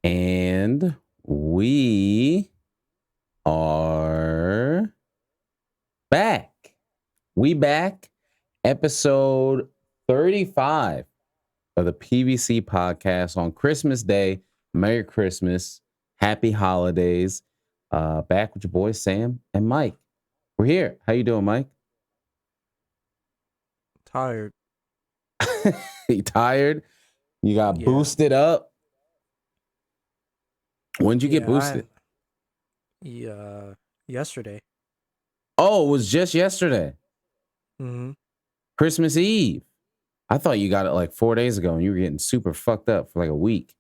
And we are back. We back. Episode 35 of the PVC podcast on Christmas Day. Merry Christmas. Happy holidays. Back with your boys Sam and Mike. We're here. How you doing, Mike? Tired. You tired? You got Yeah. boosted up? When'd you get Yeah. boosted? Yesterday. Oh, it was just yesterday. Mm-hmm. Christmas Eve. I thought you got it like 4 days ago and you were getting super fucked up for like a week.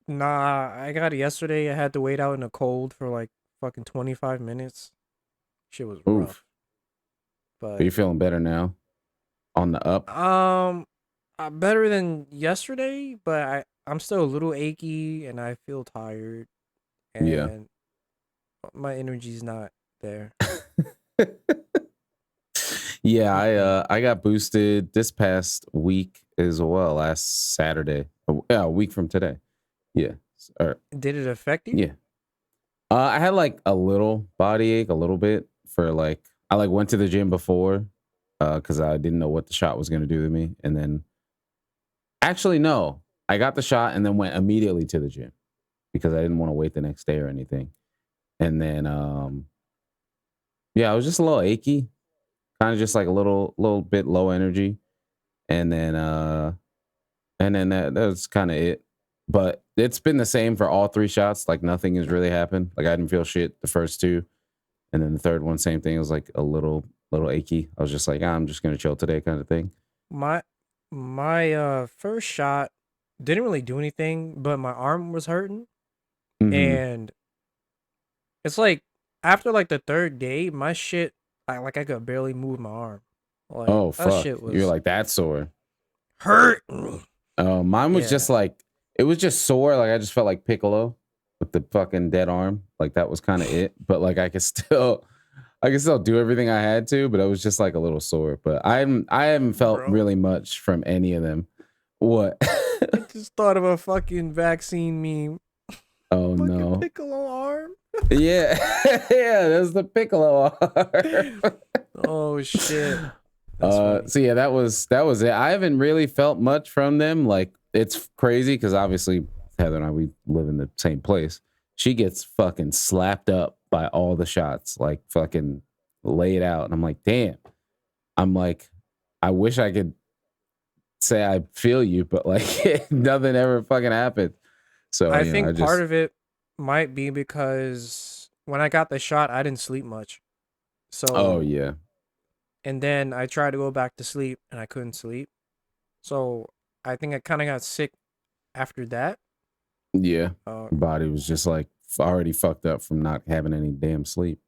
Nah, I got it yesterday. I had to wait out in the cold for like fucking 25 minutes. Shit was rough. Oof. Are But you feeling better now? On the up? um better than yesterday, but I'm still a little achy and I feel tired Yeah. and my energy's not there. Yeah, Mm-mm. I got boosted this past week as well, last Saturday. Yeah, a week from today. Yeah. Or, Did it affect you? yeah. I had like a little body ache, a little bit for like I like went to the gym before because I didn't know what the shot was gonna do to me. And then actually no, I got the shot and then went immediately to the gym because I didn't want to wait the next day or anything. And then yeah, I was just a little achy, kind of just like a little bit low energy. And then that's kind of it. But it's been the same for all three shots. Like nothing has really happened. Like I didn't feel shit the first two. And then the third one, same thing. It was like a little achy. I was just like, I'm just gonna chill today, kind of thing. My my first shot didn't really do anything, but my arm was hurting Hmm. and it's like after like the third day, my shit, I could barely move my arm. Like Oh that fuck, shit you're was like that sore. hurting me. Mine was just Yeah, like it was just sore. Like I just felt like Piccolo with the fucking dead arm. Like that was kind of it. But like I could still do everything I had to. But it was just like a little sore. But I haven't felt bro. really much from any of them. What? I just thought of a fucking vaccine meme. Oh Fucking no. piccolo arm. Yeah, yeah. That's the Piccolo arm. Oh shit, that's funny. So yeah, that was it. I haven't really felt much from them. Like it's crazy because obviously Heather and I we live in the same place. She gets fucking slapped up by all the shots, like fucking laid out, and I'm like, damn. I'm like, I wish I could say I feel you, but like nothing ever fucking happened. So I I think part just of it might be because when I got the shot, I didn't sleep much. oh So yeah, and then I tried to go back to sleep and I couldn't sleep. So I think I kind of got sick after that. yeah. Uh, Body was just like already fucked up from not having any damn sleep.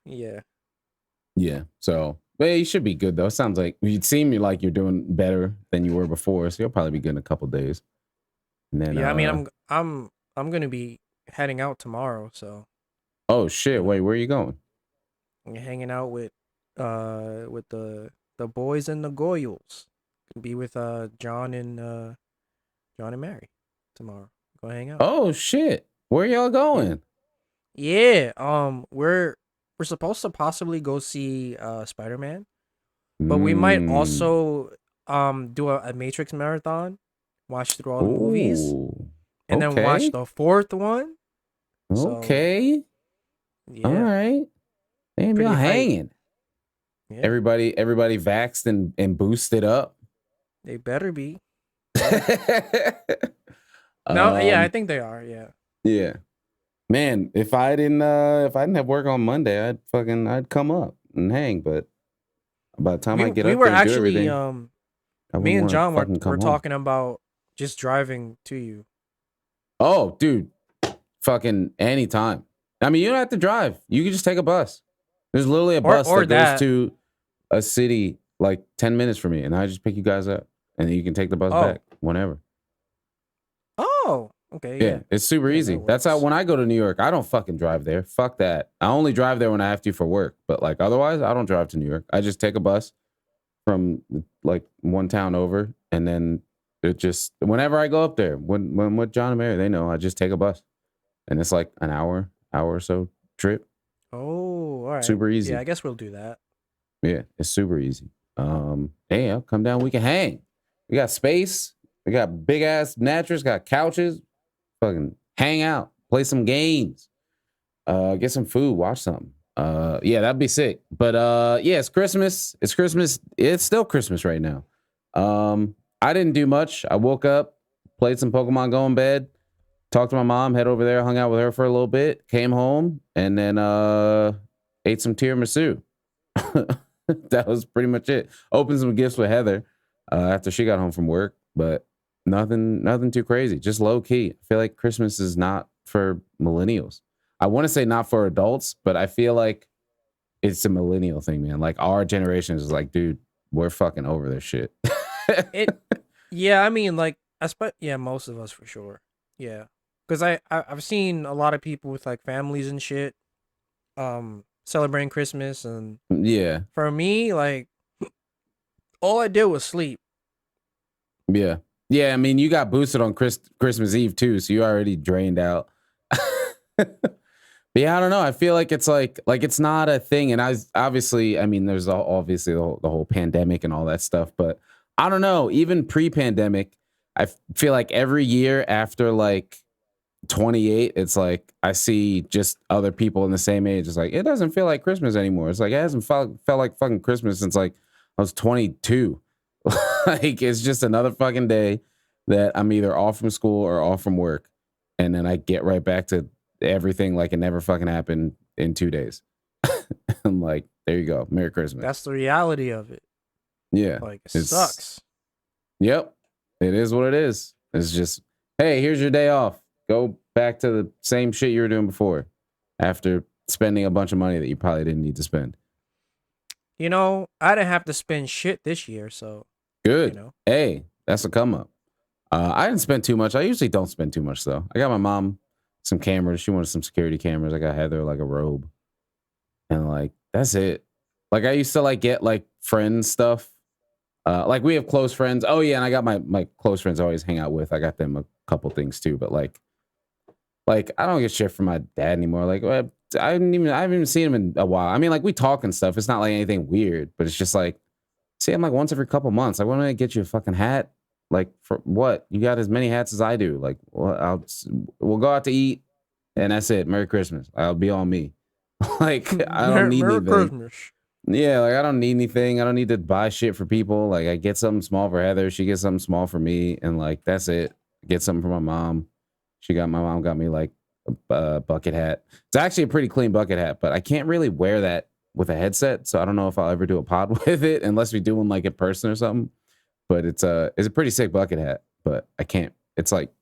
yeah. Yeah. So, but yeah, you should be good though. It sounds like you'd seem like you're doing better than you were before. So you'll probably be good in a couple days. And then, Yeah, I mean, I'm gonna be heading out tomorrow, so oh shit, you wait, know, where are you going? I'm hanging out with the boys and the Goyles. Gonna be with John and Mary tomorrow. Go hang out. Oh shit, where y'all Yeah, going? yeah. We're supposed to possibly go see Spider Man, but we might Mm. also do a Matrix marathon, watch through all the movies, Ooh. and then watch Okay. the fourth one. So Okay. All yeah, right. Damn, y'all pretty hype. hanging. Yeah, Everybody vaxxed and boosted up. they better be. Yeah. No, yeah, I um, think they are. Yeah. yeah. Man, if I didn't have work on Monday, I'd come up and hang, but by the time I get We up were there and do actually everything, I me wouldn't and want to John fucking were come home. talking about just driving to you. Oh, dude, fucking anytime. I mean, you don't have to drive. You can just take a bus. There's literally a bus Or that goes that. to a city like 10 minutes from me, and I just pick you guys up, and then you can take the bus Oh. back whenever. Oh. Okay, Yeah, yeah. it's super Yeah, that easy. That's how works. when I go to New York, I don't fucking drive there. Fuck that. I only drive there when I have to for work, but like otherwise, I don't drive to New York. I just take a bus from like one town over, and then It just whenever I go up there, when with John and Mary, they know I just take a bus, and it's like an hour or so trip. Oh, all right. Super Yeah, easy. I guess we'll do that. Yeah, it's super easy. Hey, I'll come down. We can hang. We got space. We got big ass mattress. Got couches. Fucking hang out. Play some games. Get some food. Watch something. Yeah, that'd be sick. But yeah, it's Christmas. It's Christmas. It's still Christmas right now. I didn't do much. I woke up, played some Pokemon Go in bed, talked to my mom, head over there, hung out with her for a little bit, came home, and then ate some tiramisu. That was pretty much it. Opened some gifts with Heather after she got home from work, but nothing too crazy. Just low key. I feel like Christmas is not for millennials. I want to say not for adults, but I feel like it's a millennial thing, man. Like our generation is like, dude, we're fucking over this shit. It, yeah, I mean, like, yeah, most of us for sure. Yeah, because I've seen a lot of people with like families and shit, celebrating Christmas, and Yeah, for me, like, all I did was sleep. yeah, yeah. I mean, you got boosted on Christmas Eve too, so you already drained out. But yeah, I don't know. I feel like it's not a thing, and obviously, I mean, there's obviously the whole pandemic and all that stuff, but I don't know. Even pre-pandemic, I feel like every year after like 28, it's like I see just other people in the same age. It's like it doesn't feel like Christmas anymore. It's like it hasn't felt like fucking Christmas since like I was 22. Like it's just another fucking day that I'm either off from school or off from work, and then I get right back to everything like it never fucking happened in 2 days. I'm like, there you go, Merry Christmas. That's the reality of it. Yeah, Like, it it's sucks. yep, it is what it is. It's just hey, here's your day off. Go back to the same shit you were doing before after spending a bunch of money that you probably didn't need to spend. You know, I didn't have to spend shit this year, so you Good. know. Hey, that's a come up. I didn't spend too much. I usually don't spend too much though. I got my mom some cameras. She wanted some security cameras. I got Heather like a robe, and like that's it. Like I used to like get like friends stuff. Like we have close friends. Oh yeah, and I got my close friends I always hang out with. I got them a couple things too. But like I don't get shit from my dad anymore. Like I haven't even seen him in a while. I mean, like we talk and stuff. It's not like anything weird, but it's just like see him like once every couple months. I want to get you a fucking hat. Like for what? You got as many hats as I do. Like well, we'll go out to eat, and that's it. Merry Christmas. I'll be on me. Like I don't need Merry anything. Christmas. Yeah, like I don't need anything. I don't need to buy shit for people. Like I get something small for Heather. She gets something small for me, and like that's it. Get something for my mom. My mom got me like a bucket hat. It's actually a pretty clean bucket hat, but I can't really wear that with a headset. So I don't know if I'll ever do a pod with it unless we do one like in person or something. But it's a pretty sick bucket hat. But I can't. It's like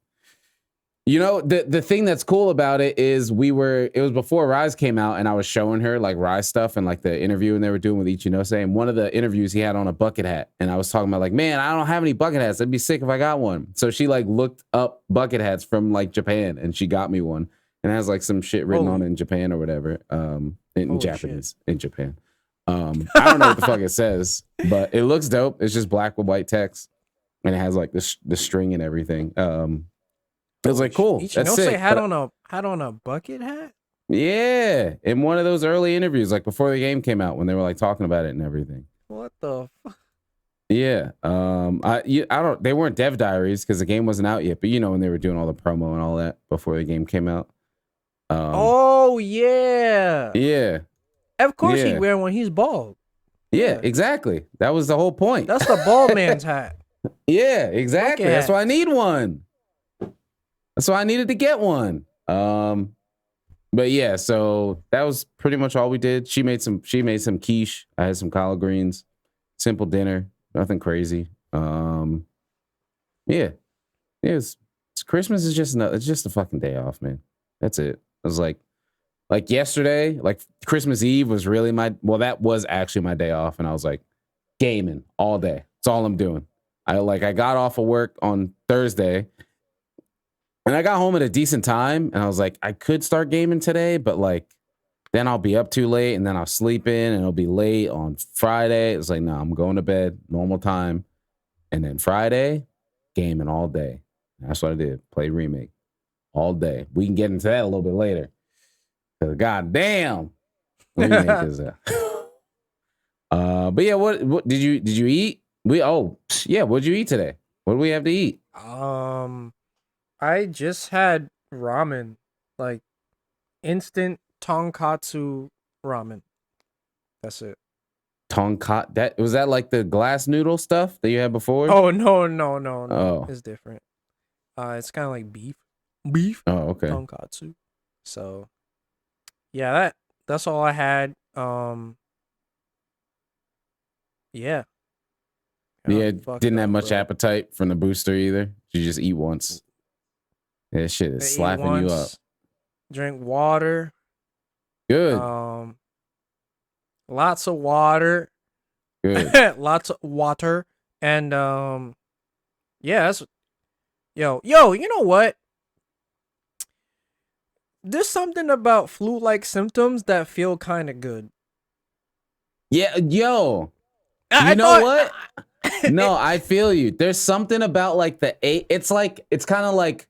the thing that's cool about it is it was before Rise came out and I was showing her like Rise stuff and like the interview and they were doing with Ichinose, and one of the interviews he had on a bucket hat, and I was talking about like, man, I don't have any bucket hats. It'd be sick if I got one. So she like looked up bucket hats from like Japan and she got me one, and it has like some shit written on it in Japan or whatever. In Japanese shit. In Japan. I don't know what the fuck it says, but it looks dope. It's just black with white text and it has like the string and everything. It was like cool. That's sick. Had on a bucket hat. Yeah, in one of those early interviews, like before the game came out, when they were like talking about it and everything. What the fuck? Yeah. I don't. They weren't dev diaries because the game wasn't out yet. But when they were doing all the promo and all that before the game came out. Oh yeah. Yeah. Of course he'd wear one. He's bald. Yeah, exactly. That was the whole point. That's the bald man's hat. Yeah, exactly. That's why I need one. That's why I needed to get one. But yeah, so that was pretty much all we did. She made some quiche. I had some collard greens. Simple dinner, nothing crazy. Yeah. It's Christmas is it's just a fucking day off, man. That's it. It was like yesterday, like Christmas Eve was really that was actually my day off, and I was like gaming all day. That's all I'm doing. I got off of work on Thursday. And I got home at a decent time, and I was like, I could start gaming today, but like, then I'll be up too late, and then I'll sleep in, and it'll be late on Friday. It's like, no, I'm going to bed, normal time. And then Friday, gaming all day. That's what I did. Play Remake all day. We can get into that a little bit later. Cause goddamn, Remake is a. But yeah, what did you eat? What did you eat today? What do we have to eat? I just had ramen, like instant tonkatsu ramen. That's it. Tonkat. That was that like the glass noodle stuff that you had before? Oh no, no, no, no. Oh, It's different. It's kind of like beef oh, okay. tonkatsu. So yeah, that's all I had. Yeah, Yeah, fucked didn't have up, much bro. appetite from the booster either. You just eat once. That shit I is ate slapping you up. once, drink water, Good, um, lots of water, good. lots of water, and yeah, that's yo. You know what? There's something about flu-like symptoms that feel kind of good. Yeah, yo, I you know thought. what? No, I feel you. There's something about like the eight. It's kind of like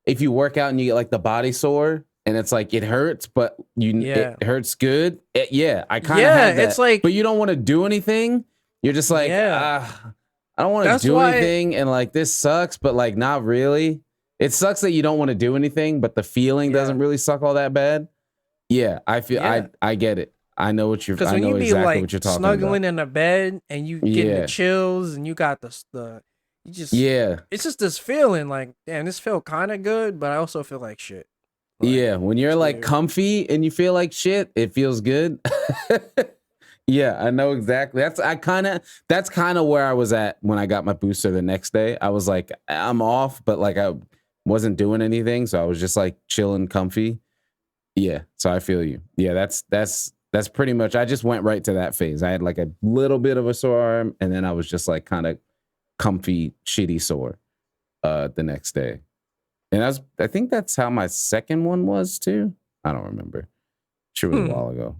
if you work out and you get like the body sore and it's like it hurts, but it Yeah, hurts good. Yeah, I kind of yeah. have It's that, but like you don't want to do anything. You're just like, yeah. I don't want to That's do why. anything, and like this sucks, but like not really. It sucks that you don't want to do anything, but the feeling Yeah, doesn't really suck all that bad. Yeah, I feel yeah. I get it. Because I when know you be exactly like what you're talking about. snuggling in a bed and you getting the Yeah, chills and you got the you just yeah. it's just this feeling like damn this feel kind of good but I also feel like shit. Like Yeah, when you're it's like weird. comfy and you feel like shit, it feels good. Yeah, I know exactly. That's kind of where I was at when I got my booster the next day. I was like, I'm off, but like I wasn't doing anything, so I was just like chilling, comfy. Yeah, so I feel you. Yeah, that's pretty much. I just went right to that phase. I had like a little bit of a sore arm, and then I was just like kind of comfy, shitty sore the next day. And I think that's how my second one was too. I don't remember. Sure was a Hmm. while ago.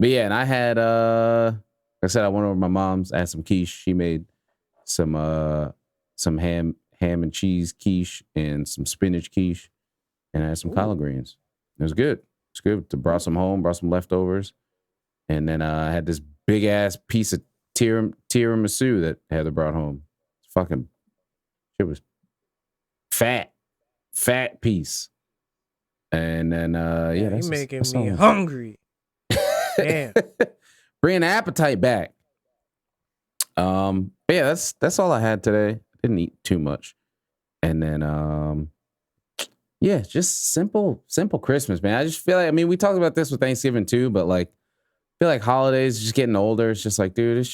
But yeah, and I had like I said, I went over to my mom's, I had some quiche. She made some ham and cheese quiche and some spinach quiche, and I had some collard Ooh. greens. It was good. It's good. Brought some home, brought some leftovers. And then I had this big ass piece of tiramisu that Heather brought home. It's fucking it was fat, fat piece. And then yeah, Yeah, you making that's me all. hungry. Damn. Bring appetite back. But yeah, that's all I had today. Didn't eat too much. And then yeah, just simple Christmas, man. I just feel like I mean, we talked about this with Thanksgiving too, but like I feel like holidays just getting older. It's just like, dude, it's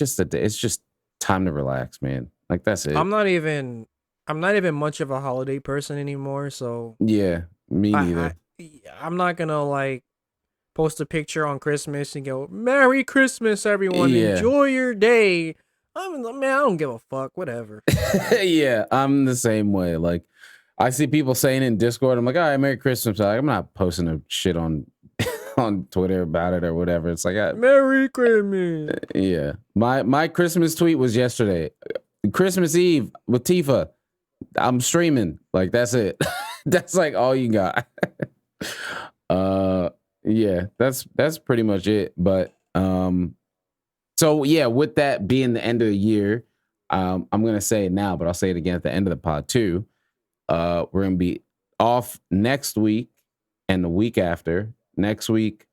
just time to relax, man. Like that's it. I'm not even I'm not even much of a holiday person anymore, so Yeah, me I neither. I'm not gonna like post a picture on Christmas and go, "Merry Christmas, everyone! Yeah. Enjoy your day." Man, I don't give a fuck. Whatever. Yeah, I'm the same way. Like I see people saying in Discord, I'm like, all right, Merry Christmas. Like, I'm not posting a shit on on Twitter about it or whatever. It's like Merry Christmas. yeah. My Christmas tweet was yesterday. Christmas Eve with Tifa. I'm streaming. Like that's it. That's like all you got. uh yeah, that's pretty much it. But so yeah, with that being the end of the year, I'm gonna say it now, but I'll say it again at the end of the pod too. We're gonna be off next week and the week after. Next week,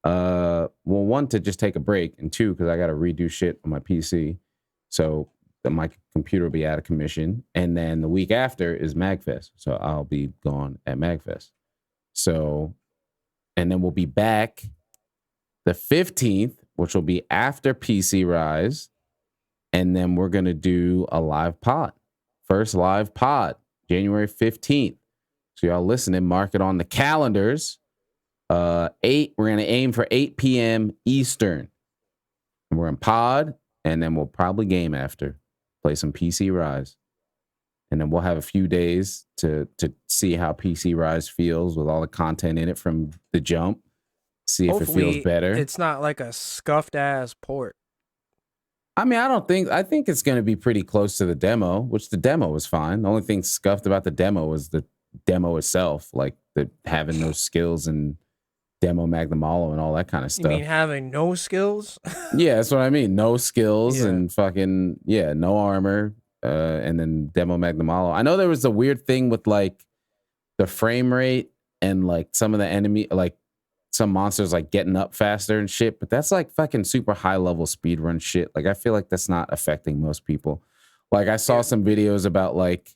well, one to just take a break, and two because I got to redo shit on my PC, so that my computer will be out of commission. And then the week after is Magfest, so I'll be gone at Magfest. So, and then we'll be back the 15th, which will be after PC Rise, and then we're gonna do a live pod, first live pod, January 15th. So y'all listening, mark it on the calendars. We're gonna aim for 8 p.m. Eastern. And we're in pod, and then we'll probably game after, play some PC Rise. And then we'll have a few days to see how PC Rise feels with all the content in it from the jump. See if it feels Hopefully, better. it's not like a scuffed ass port. I mean, I think it's going to be pretty close to the demo, which the demo was fine. The only thing scuffed about the demo was the demo itself, like the having no skills and demo Magnum Hollow and all that kind of You mean stuff. having no skills? Yeah, that's what I mean. No skills Yeah. and fucking yeah, no armor. And then demo Magnum Hollow. I know there was a weird thing with like the frame rate and like some of the enemy, like some monsters like getting up faster and shit, but that's like fucking super high level speed run shit. Like I feel like that's not affecting most people. Like I saw Yeah. some videos about like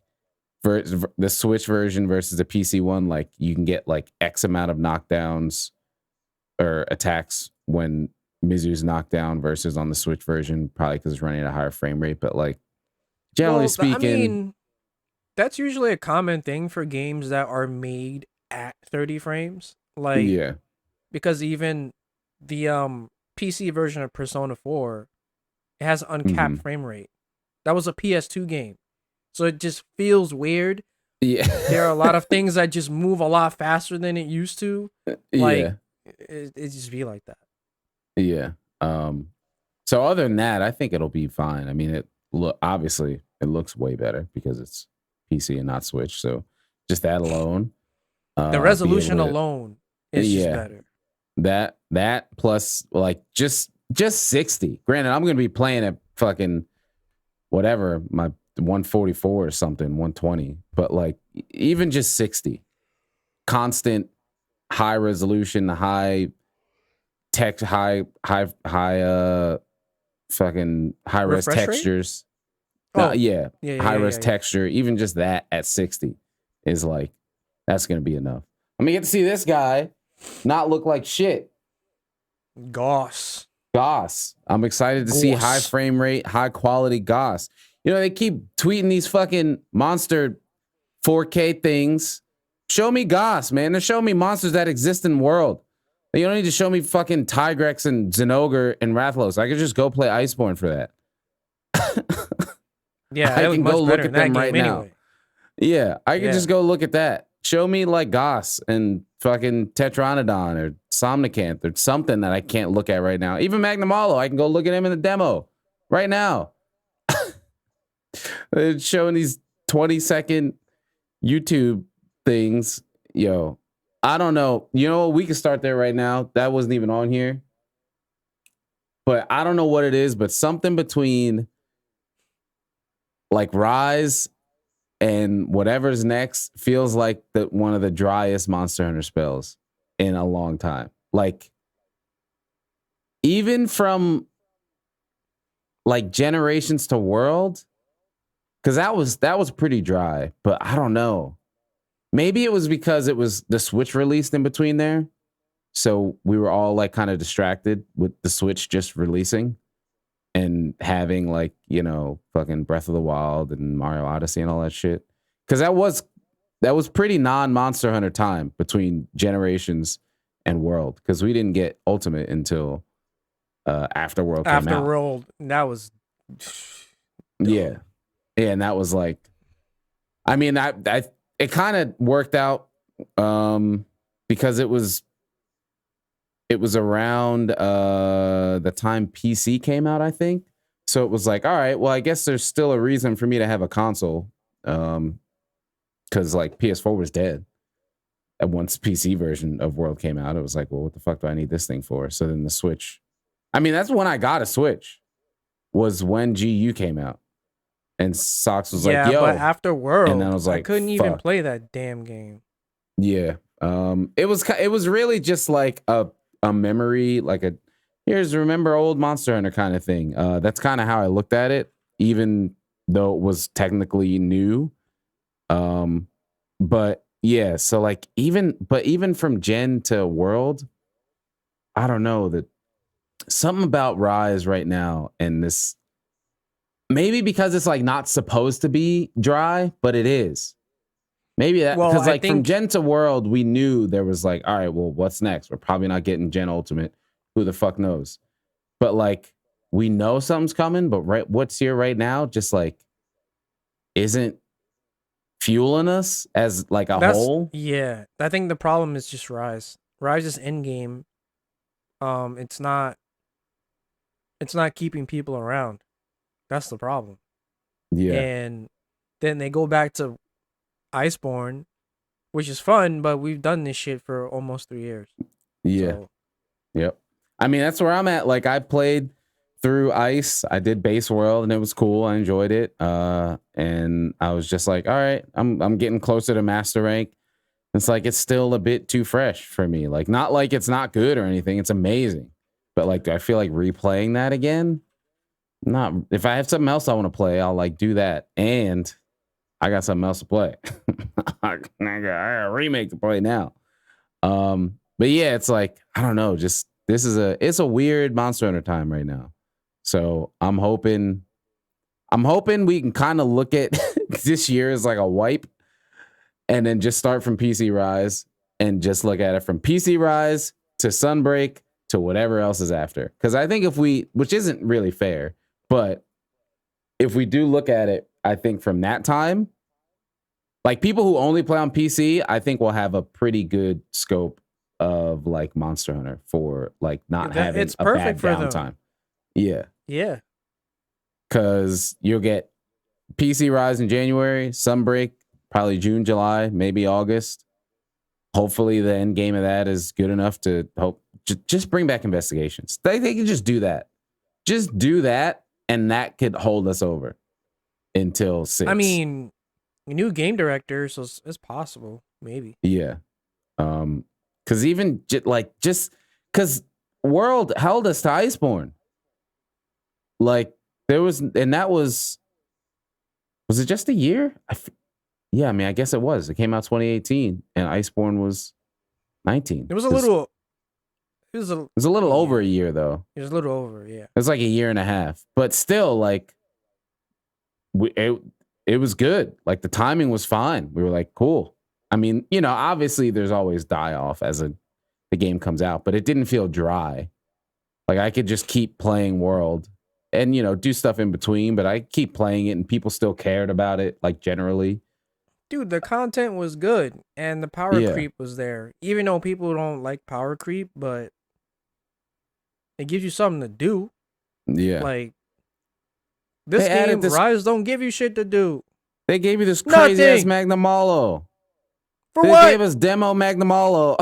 the Switch version versus the PC one. Like you can get like X amount of knockdowns or attacks when Mizu's knocked down versus on the Switch version, probably because it's running at a higher frame rate. But like generally Well, I speaking, mean, that's usually a common thing for games that are made at 30 frames. Like, yeah, because even the PC version of Persona 4, it has uncapped mm-hmm. frame rate. That was a PS2 game. So it just feels weird. Yeah, There are a lot of things that just move a lot faster than it used to. Like, yeah, it just be like that. yeah. Um, so other than that, I think it'll be fine. I mean, obviously it looks way better because it's PC and not Switch. So just that alone, The be able resolution to, alone is just yeah, better. that plus like just 60. Granted, I'm gonna be playing at fucking whatever my 144 or something, 120, but like even just 60, constant high resolution, high text, high fucking high res Refresh rate? textures. Oh, Yeah, yeah, yeah, high yeah, res yeah, yeah. texture. Even just that at 60 is like that's gonna be enough. I'm gonna get to see this guy not look like shit. Goss. Goss. I'm excited to see high Goss. frame rate, high quality Goss. You know, they keep tweeting these fucking monster 4K things. Show me Goss, man. They're showing me monsters that exist in the world. You don't need to show me fucking Tigrex and Zenogre and Rathalos. I could just go play Iceborne for that. Yeah, I it was can go much look better in at that them right game now. anyway. Yeah, I could just Yeah. go look at that. Show me like Goss and fucking Tetranodon or Somnicanth or something that I can't look at right now. Even Magnamalo, I can go look at him in the demo right now. It's showing these 20-second YouTube things. Yo, I don't know. You know, we can start there right now. That wasn't even on here. But I don't know what it is, but something between like Rise and whatever's next feels like one of the driest Monster Hunter spells in a long time. Like even from like Generations to World, because that was pretty dry. But I don't know. Maybe it was because it was the Switch released in between there, so we were all like kind of distracted with the Switch just releasing and having like fucking Breath of the Wild and Mario Odyssey and all that shit. Because that was pretty non Monster Hunter time between Generations and World because we didn't get Ultimate until after World came out. Afterworld, that was Yeah, dumb. yeah, and that was like, I mean, I it kind of worked out because it was around the time PC came out, I think. So it was like, all right, well, I guess there's still a reason for me to have a console. Because like PS4 was dead. And once PC version of World came out, it was like, well, what the fuck do I need this thing for? So then the Switch. I mean, that's when I got a Switch, was when GU came out. And Sox was like, Yeah, but yo. And then I Afterworld, was I like, couldn't even fuck. play that damn game. Yeah. It was really just like a memory, like a here's remember old Monster Hunter kind of thing. That's kind of how I looked at it, even though it was technically new. But yeah, so like even from Gen to World, I don't know that something about Rise right now and this maybe because it's like not supposed to be dry, but it is. Maybe that Well, because I like from think Gen to World, we knew there was like, all right, well, what's next? We're probably not getting Gen Ultimate. Who the fuck knows? But like we know something's coming, but right what's here right now just like isn't fueling us as like a that's whole. yeah. I think the problem is just Rise. Rise is end game. It's not keeping people around. That's the problem. Yeah. And then they go back to Iceborne, which is fun, but we've done this shit for almost 3 years. Yeah. So Yep. I mean, that's where I'm at. Like, I played through Ice. I did Base World, and it was cool. I enjoyed it. And I was just like, all right, I'm getting closer to Master Rank. It's like it's still a bit too fresh for me. Like, not like it's not good or anything. It's amazing. But like, do I feel like replaying that again? Not if I have something else I want to play, I'll like do that. And I got something else to play. I got a remake to play now. But yeah, it's like, I don't know, just it's a weird Monster Hunter time right now. So I'm hoping we can kind of look at this year as like a wipe and then just start from PC Rise and just look at it from PC Rise to Sunbreak to whatever else is after. Because I think which isn't really fair, but if we do look at it, I think from that time, like people who only play on PC, I think will have a pretty good scope of like Monster Hunter for like not having it's a bad perfect for them. downtime. Yeah. Yeah. Because you'll get PC Rise in January, Sunbreak probably June, July, maybe August. Hopefully the end game of that is good enough to hope just bring back investigations. They can just do that. Just do that, and that could hold us over until 6. I mean, new game director, so it's possible, maybe. Yeah. Because even just because World held us to Iceborne. Like there was, and that was it just a year? Yeah, I mean, I guess it was. It came out 2018, and Iceborne was 19. It was a little. It was a little over a year, though. It was a little over, yeah. It was like a year and a half, but still, like, it was good. Like the timing was fine. We were like, cool. I mean, you know, obviously there's always die off as the game comes out, but it didn't feel dry. Like I could just keep playing World and, you know, do stuff in between, but I keep playing it and people still cared about it, like generally. Dude, the content was good and the power creep was there. Even though people don't like power creep, but it gives you something to do. Yeah. Like this game, Rise don't give you shit to do. They gave you this crazy ass Magnum Malo. For what? They gave us demo Magnum Malo.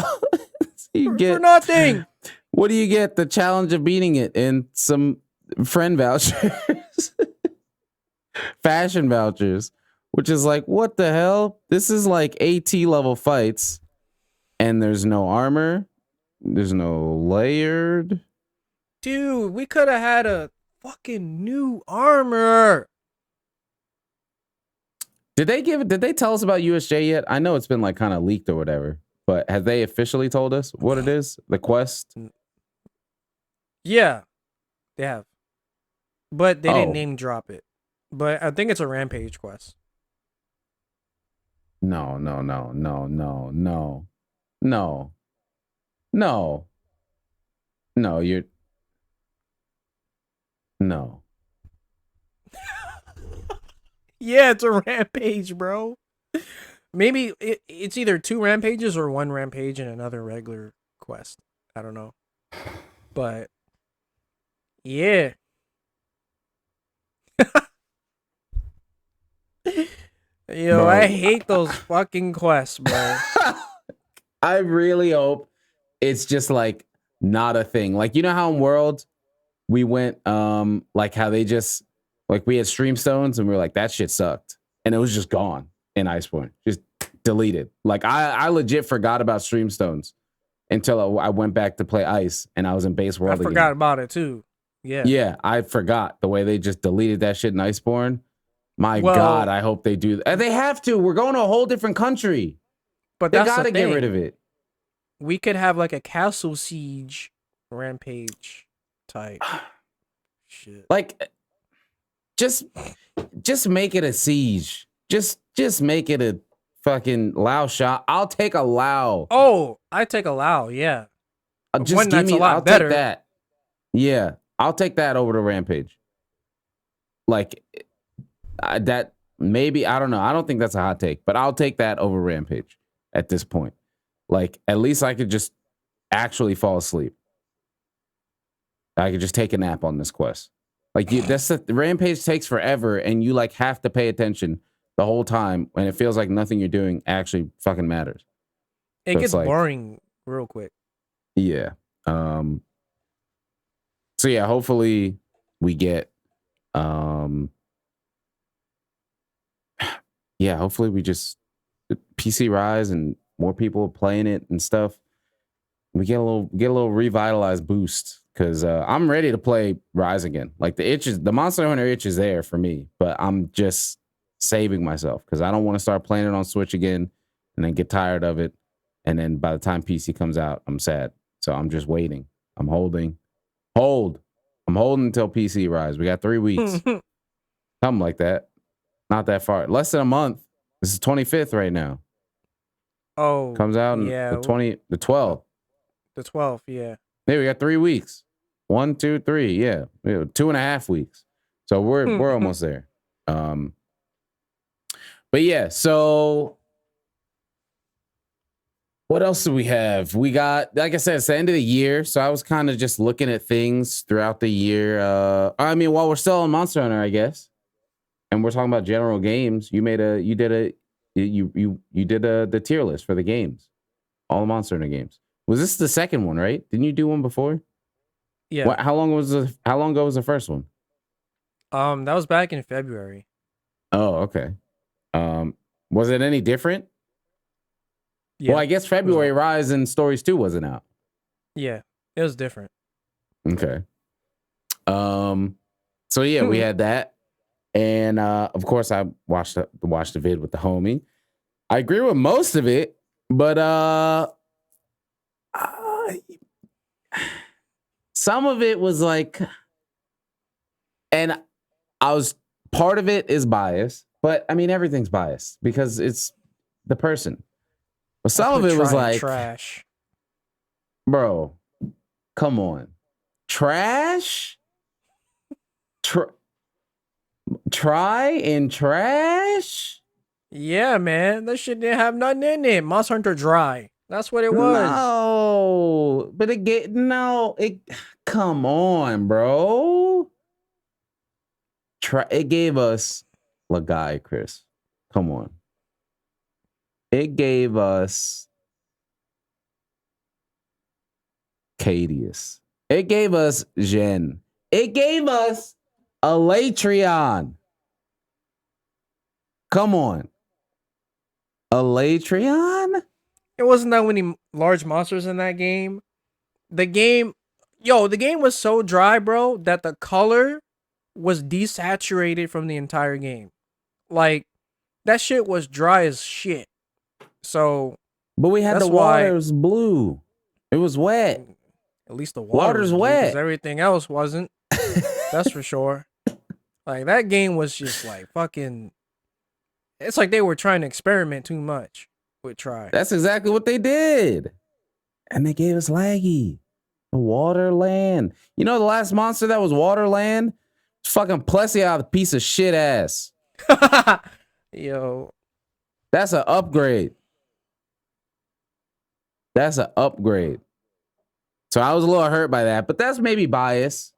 For nothing. What do you get? The challenge of beating it and some friend vouchers. Fashion vouchers. Which is like, what the hell? This is like AT level fights. And there's no armor. There's no layered. Dude, we could have had a fucking new armor. Did they tell us about USJ yet? I know it's been like kind of leaked or whatever, but have they officially told us what it is? The quest? Yeah, they have. But they didn't name drop it. But I think it's a Rampage quest. No. No, you're no. Yeah, it's a Rampage, bro. Maybe it's either 2 Rampages or 1 Rampage and another regular quest. I don't know. But yeah. Yo, bro. I hate those fucking quests, bro. I really hope it's just like not a thing. Like, you know how in World we went like how they just like we had stream stones and we were like, that shit sucked. And it was just gone in Iceborne. Just deleted. Like I legit forgot about stream stones until I went back to play Ice and I was in Base World again. I forgot about it too. Yeah. Yeah, I forgot the way they just deleted that shit in Iceborne. My God, I hope they do that. They have to. We're going to a whole different country. But they got to get rid of it. We could have like a castle siege Rampage type shit. Like, just make it a siege. Just make it a fucking Lao shot. I'll take a Lao. Oh, I take a Lao. Yeah. Just give me. I'll take that. Yeah, I'll take that over to Rampage. Like. That maybe, I don't know. I don't think that's a hot take, but I'll take that over Rampage at this point. Like, at least I could just actually fall asleep. I could just take a nap on this quest. Like that's the rampage takes forever, and you like have to pay attention the whole time, and it feels like nothing you're doing actually fucking matters. It So it's gets like, boring real quick. yeah. So yeah, hopefully we get yeah, hopefully we just PC Rise and more people playing it and stuff. We get a little revitalized boost because I'm ready to play Rise again. Like the Monster Hunter itch is there for me, but I'm just saving myself because I don't want to start playing it on Switch again and then get tired of it. And then by the time PC comes out, I'm sad. So I'm just waiting. I'm holding. Hold. I'm holding until PC Rise. We got 3 weeks. Something like that. Not that far. Less than a month. This is 25th right now. Oh, Comes out in yeah, the 12th. the 12th, yeah. Hey, we got 3 weeks. 1, 2, 3. Yeah. 2.5 weeks. So we're almost there. But yeah, so what else do we have? We got, like I said, it's the end of the year. So I was kind of just looking at things throughout the year. I mean, while we're still on Monster Hunter, I guess. And we're talking about general games. You did the tier list for the games. All the Monster Hunter games. Was this the second one, right? Didn't you do one before? Yeah. How long ago was the first one? That was back in February. Oh, okay. Was it any different? Yeah. Well, I guess February Rise and Stories 2 wasn't out. Yeah, it was different. Okay. So yeah, we had that. And of course I watched the vid with the homie. I agree with most of it, but some of it was like, and I was, part of it is bias, but I mean everything's biased because it's the person. But some of it was like trash. Bro, come on. Trash? Try and trash? Yeah, man. That shit didn't have nothing in it. Monster Hunter Dry. That's what it was. No. But come on, bro. It gave us Lagai, Chris. Come on. It gave us Cadius. It gave us Jen. It gave us Elatrion. Come on. Elatrion? It wasn't that many large monsters in that game. The game was so dry, bro, that the color was desaturated from the entire game. Like, that shit was dry as shit. So, but we had the water's blue. It was wet. At least the water's wet. Because everything else wasn't. That's for sure. Like, that game was just like fucking. It's like they were trying to experiment too much with Try. That's exactly what they did. And they gave us Laggy. The Waterland. You know the last monster that was Waterland? It's fucking Plessia, the piece of shit ass. Yo. That's an upgrade. That's an upgrade. So I was a little hurt by that, but that's maybe bias.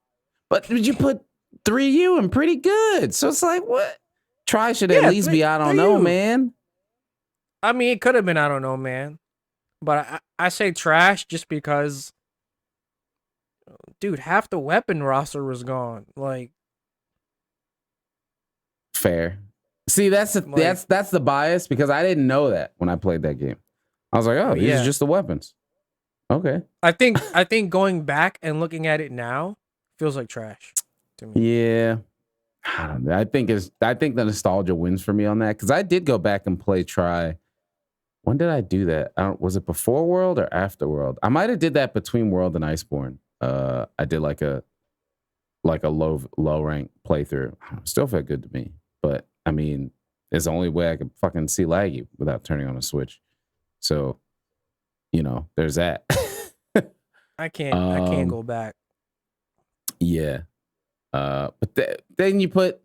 But did you put 3U and pretty good? So it's like, what? Try should at least be, I don't know, man. I mean, it could have been, I don't know, man. But I say trash just because, dude, half the weapon roster was gone. Like, fair. See, that's the bias because I didn't know that when I played that game. I was like, oh, these are just the weapons. Okay. I think going back and looking at it now feels like trash to me. Yeah. I don't know. I think the nostalgia wins for me on that because I did go back and play Try. When did I do that? Was it before World or after World? I might have did that between World and Iceborne. I did like a low rank playthrough. Still felt good to me, but I mean, it's the only way I could fucking see Laggy without turning on a Switch. So, there's that. I can't go back. Yeah. But then you put,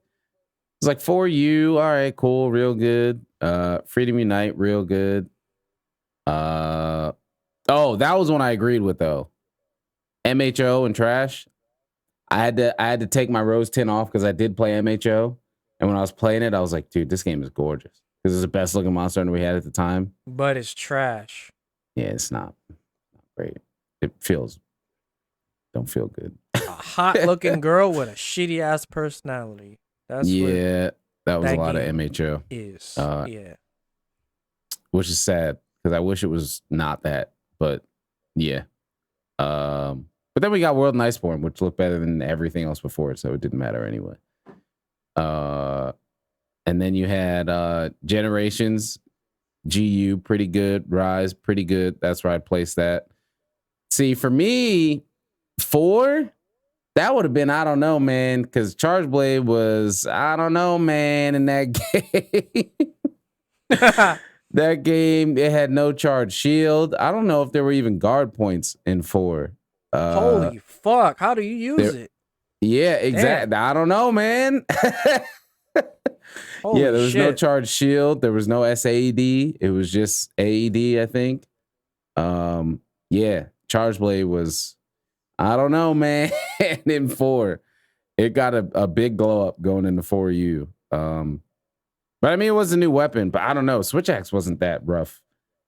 it's like 4U, all right, cool, real good. Freedom Unite, real good. That was one I agreed with though. MHO and trash. I had to take my Rose 10 off because I did play MHO, and when I was playing it, I was like, dude, this game is gorgeous. This is the best looking Monster Hunter we had at the time. But it's trash. Yeah, it's not great. It don't feel good. A hot looking girl with a shitty ass personality. That's yeah, that was that a lot of game MHO, is. Yeah. which is sad because I wish it was not that. But yeah, but then we got World and Iceborne, which looked better than everything else before it, so it didn't matter anyway. And then you had Generations, GU, pretty good. Rise, pretty good. That's where I'd place that. See, for me, 4, that would have been, I don't know, man, because Charge Blade was, I don't know, man, in that game. That game, it had no charge shield. I don't know if there were even guard points in 4. Holy fuck. How do you use it? Yeah, exactly. I don't know, man. Holy yeah, there was no shit. charge shield. There was no SAED. It was just AED, I think. Yeah, Charge Blade was, I don't know, man. In 4, it got a big glow up going into 4U. But I mean, it was a new weapon, but I don't know. Switch Axe wasn't that rough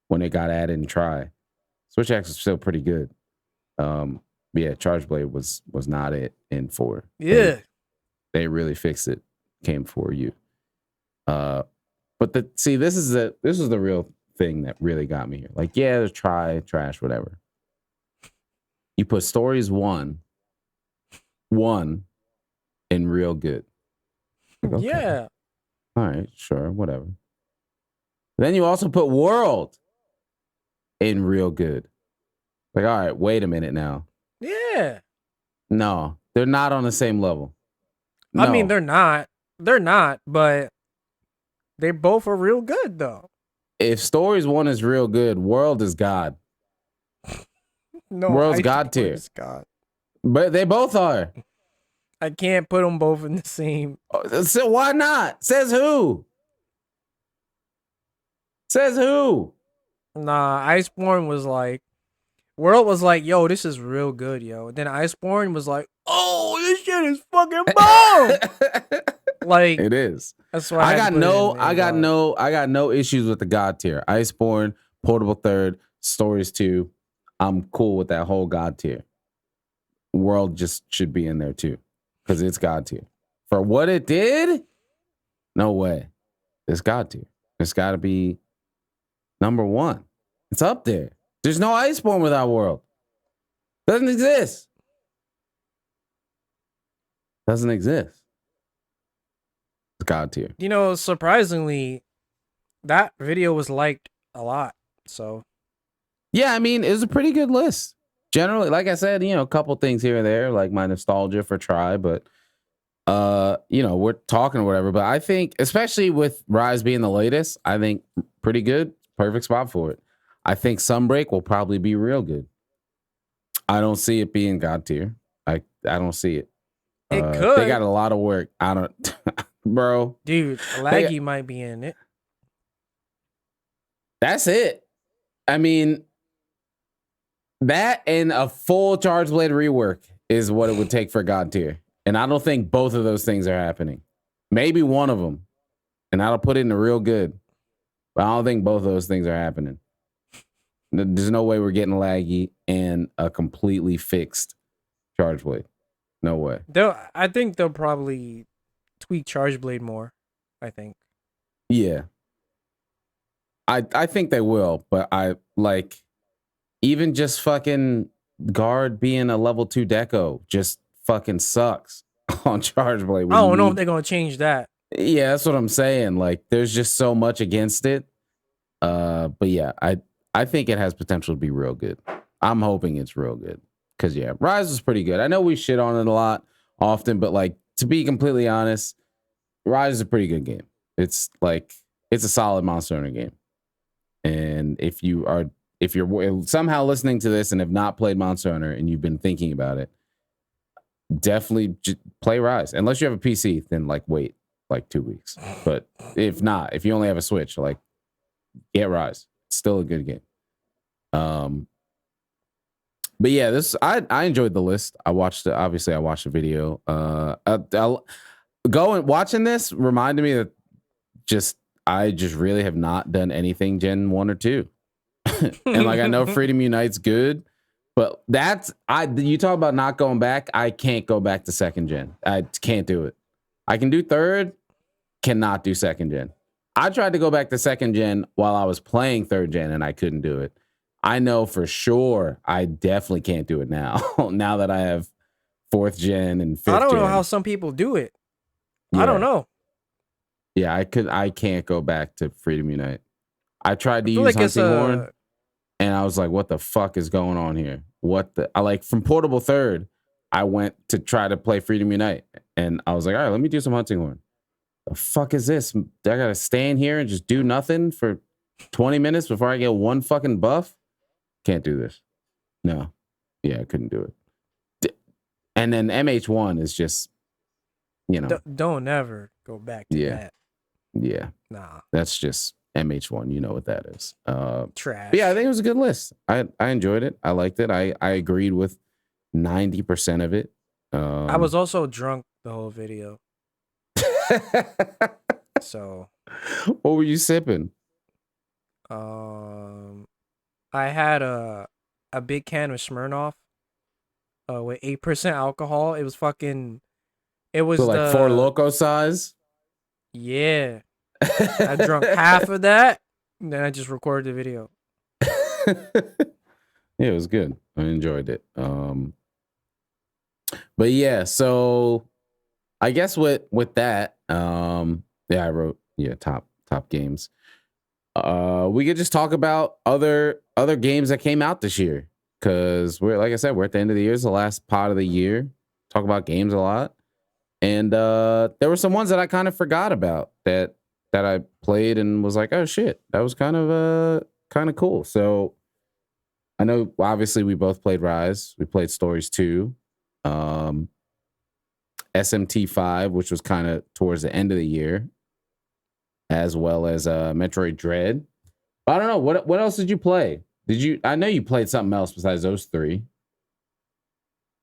when it got added in Try. Switch Axe was still pretty good. Yeah, Charge Blade was not it in 4. Yeah. They really fixed it. Came 4U. But this is the real thing that really got me here. Like, yeah, there's Try, trash, whatever. You put Stories 1 in real good. Like, okay. Yeah. All right, sure, whatever. Then you also put World in real good. Like, all right, wait a minute now. Yeah. No, they're not on the same level. No. I mean, they're not. They're not, but they both are real good, though. If Stories 1 is real good, World is God. No, World's God tier. God. But they both are. I can't put them both in the same. So why not? Says who? Says who? Nah, Iceborne was like, World was like, yo, this is real good, yo. Then Iceborne was like, oh, this shit is fucking bomb. Like, it is. That's why I got no issues with the God tier. Iceborne, Portable Third, Stories 2. I'm cool with that whole God tier. World just should be in there too, because it's God tier. For what it did, no way. It's God tier. It's got to be number 1. It's up there. There's no Iceborne without World. Doesn't exist. Doesn't exist. It's God tier. You know, surprisingly, that video was liked a lot. So yeah, I mean, it was a pretty good list. Generally, like I said, a couple things here and there, like my nostalgia for Try, but we're talking or whatever. But I think, especially with Rise being the latest, I think pretty good, perfect spot for it. I think Sunbreak will probably be real good. I don't see it being God tier. I don't see it. It could. They got a lot of work. I don't, bro. Dude, Laggy might be in it. That's it. I mean, that and a full Charge Blade rework is what it would take for God tier. And I don't think both of those things are happening. Maybe one of them. And that'll put it in the real good. But I don't think both of those things are happening. There's no way we're getting Laggy and a completely fixed Charge Blade. No way. I think they'll probably tweak Charge Blade more. I think. Yeah. I think they will, but I like even just fucking Guard being a level 2 deco just fucking sucks on Charge Blade. I don't know if they're gonna change that. Yeah, that's what I'm saying. Like, there's just so much against it. But yeah, I think it has potential to be real good. I'm hoping it's real good. Cause yeah, Rise was pretty good. I know we shit on it a lot often, but like, to be completely honest, Rise is a pretty good game. It's a solid Monster Hunter game. And if you're somehow listening to this and have not played Monster Hunter and you've been thinking about it, definitely play Rise. Unless you have a PC, then wait 2 weeks. But if not, if you only have a Switch, get Rise. It's still a good game. But yeah, I enjoyed the list. I watched it. Obviously, I watched the video. Going watching this reminded me that just I just really have not done anything Gen 1 or 2. And like I know Freedom Unite's good, but you talk about not going back. I can't go back to second gen. I can't do it. I can do third, cannot do second gen. I tried to go back to second gen while I was playing third gen and I couldn't do it. I know for sure I definitely can't do it now. Now that I have fourth gen and fifth gen. I don't know how some people do it. Yeah. I don't know. Yeah, I can't go back to Freedom Unite. I tried to I feel use like it's Hunting Horn and I was like, what the fuck is going on here? I like from Portable Third, I went to try to play Freedom Unite and I was like, all right, let me do some Hunting Horn. The fuck is this? I gotta stand here and just do nothing for 20 minutes before I get one fucking buff? Can't do this. No. Yeah, I couldn't do it. And then MH1 is just, you know. Don't ever go back to that. Yeah. Nah. That's just MH1. You know what that is. Trash. But yeah, I think it was a good list. I enjoyed it. I liked it. I agreed with 90% of it. I was also drunk the whole video. So. What were you sipping? I had a big can of Smirnoff with 8% alcohol. It was fucking. It was so like Four Loko size. Yeah, I drunk half of that, and then I just recorded the video. Yeah, it was good. I enjoyed it. But yeah, so I guess with that, I wrote top games. We could just talk about other games that came out this year because we're like I said, we're at the end of the year. It's the last part of the year. Talk about games a lot, and there were some ones that I kind of forgot about that I played and was like, oh shit, that was kind of cool. So I know obviously we both played Rise. We played Stories 2, SMT 5, which was kind of towards the end of the year, as well as Metroid Dread. But I don't know what else did you play? I know you played something else besides those three.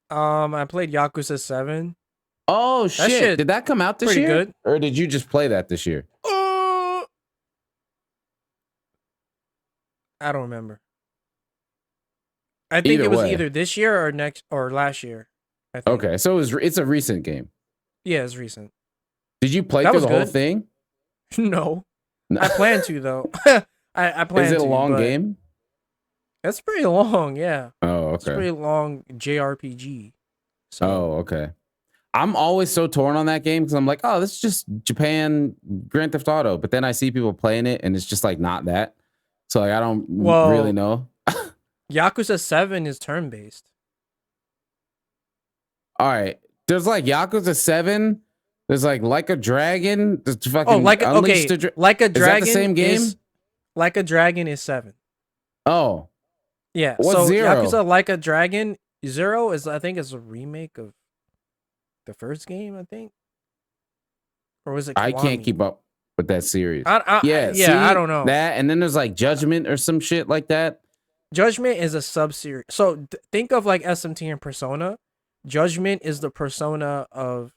I played Yakuza 7. Oh shit! Did that come out this year? Good. Or did you just play that this year? I don't remember. I think it was either this year or last year. I think. Okay, so it's a recent game. Yeah, it's recent. Did you play through the whole thing? No. I plan to though. I plan to. Is it a long game? It's pretty long, yeah. Oh, okay. It's a pretty long JRPG. So. Oh, okay. I'm always so torn on that game because I'm like, oh, this is just Japan Grand Theft Auto. But then I see people playing it and it's just like not that. So like I don't really know. Yakuza 7 is turn-based. All right. There's like Yakuza 7. There's like a Dragon. There's fucking Like a Dragon. Is that the same game? Like a Dragon is 7. Oh. Yeah. What's so 0? Yakuza Like a Dragon 0 is I think is a remake of the first game, I think. Or was it Kiwami? I can't keep up with that series. Yeah, see, I don't know. That and then there's like Judgment or some shit like that. Judgment is a sub-series. So think of like SMT and Persona. Judgment is the Persona of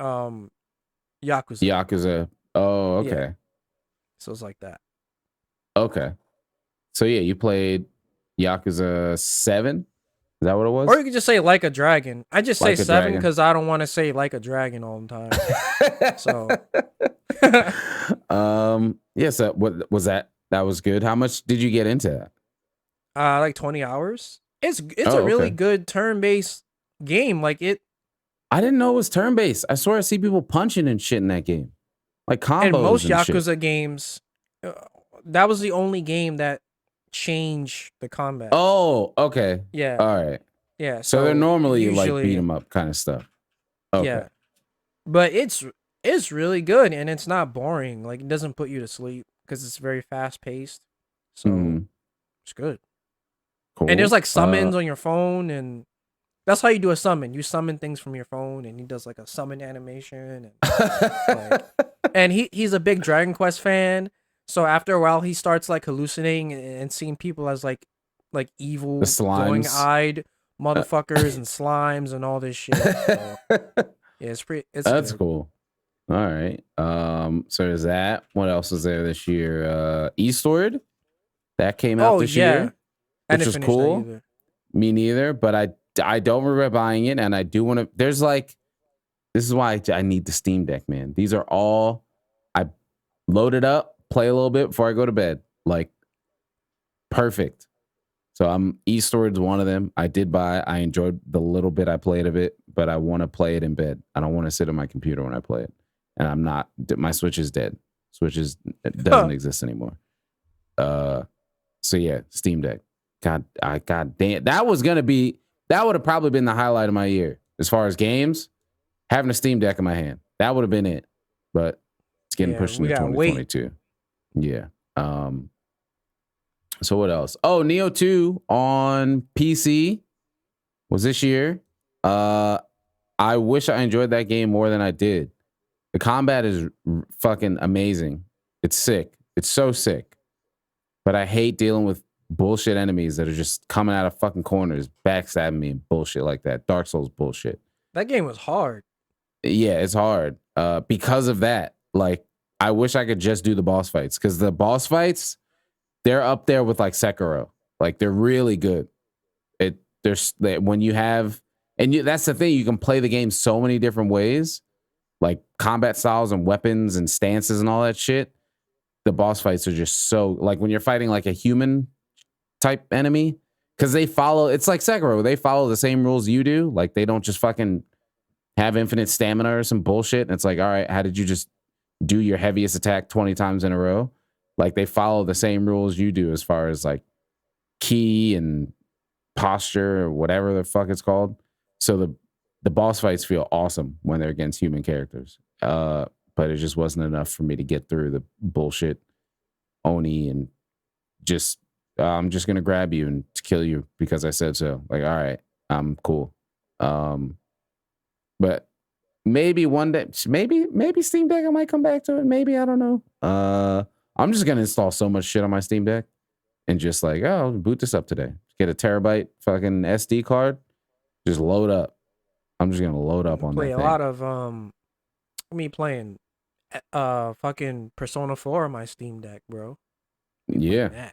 Yakuza. Yakuza. Oh, okay. Yeah. So it's like that. Okay. So yeah, you played Yakuza 7? Is that what it was? Or you could just say Like a Dragon. I just Like say 7 because I don't want to say Like a Dragon all the time. So yes, what was that? That was good. How much did you get into that? Like 20 hours. It's a really good turn-based game. Like it. I didn't know it was turn-based. I swear I see people punching and shit in that game. Like combos. And most and Yakuza shit. games, that was the only game that changed the combat. Oh, okay. Yeah. All right. Yeah. So they're normally like beat 'em up kind of stuff. Okay. Yeah. But it's really good and it's not boring. Like it doesn't put you to sleep because it's very fast-paced. So it's good. Cool. And there's like summons on your phone, and that's how you do a summon. You summon things from your phone, and he does like a summon animation. And he's a big Dragon Quest fan, so after a while he starts like hallucinating and seeing people as like evil, glowing-eyed motherfuckers and slimes and all this shit. So yeah, it's That's good. cool. All right. So there's that. What else was there this year? Eastward that came out Oh this yeah, year, I which didn't was finish that cool. either. Me neither, but I don't regret buying it, and I do want to. There's like, this is why I need the Steam Deck, man. These are all I load it up, play a little bit before I go to bed. Like perfect. So I'm Eastward's one of them. I did buy. I enjoyed the little bit I played of it, but I want to play it in bed. I don't want to sit on my computer when I play it, and I'm not. My Switch is dead. It doesn't exist anymore. So yeah, Steam Deck. God damn, that would have probably been the highlight of my year as far as games. Having a Steam Deck in my hand, that would have been it. But it's getting Yeah, pushed we into gotta wait. 2022. Yeah. So what else? Oh, Neo 2 on PC was this year. I wish I enjoyed that game more than I did. The combat is fucking amazing. It's sick. It's so sick. But I hate dealing with bullshit enemies that are just coming out of fucking corners, backstabbing me and bullshit like that. Dark Souls bullshit. That game was hard. Yeah, it's hard. Because of that. Like, I wish I could just do the boss fights, because the boss fights, they're up there with like Sekiro. Like, they're really good. When you have, that's the thing, you can play the game so many different ways, like combat styles and weapons and stances and all that shit. The boss fights are just so, like, when you're fighting like a human type enemy, because it's like Sekiro, they follow the same rules you do. Like, they don't just fucking have infinite stamina or some bullshit. And it's like, all right, how did you just do your heaviest attack 20 times in a row? Like, they follow the same rules you do as far as like key and posture or whatever the fuck it's called. So the boss fights feel awesome when they're against human characters. But it just wasn't enough for me to get through the bullshit Oni and just I'm just gonna grab you and kill you because I said so. Like, all right, I'm cool. But maybe one day, maybe Steam Deck, I might come back to it. Maybe, I don't know. I'm just gonna install so much shit on my Steam Deck and just like, oh, boot this up today. Get a terabyte fucking SD card, just load up. I'm just gonna load up on Play that a thing. lot of me playing fucking Persona 4 on my Steam Deck, bro. Yeah.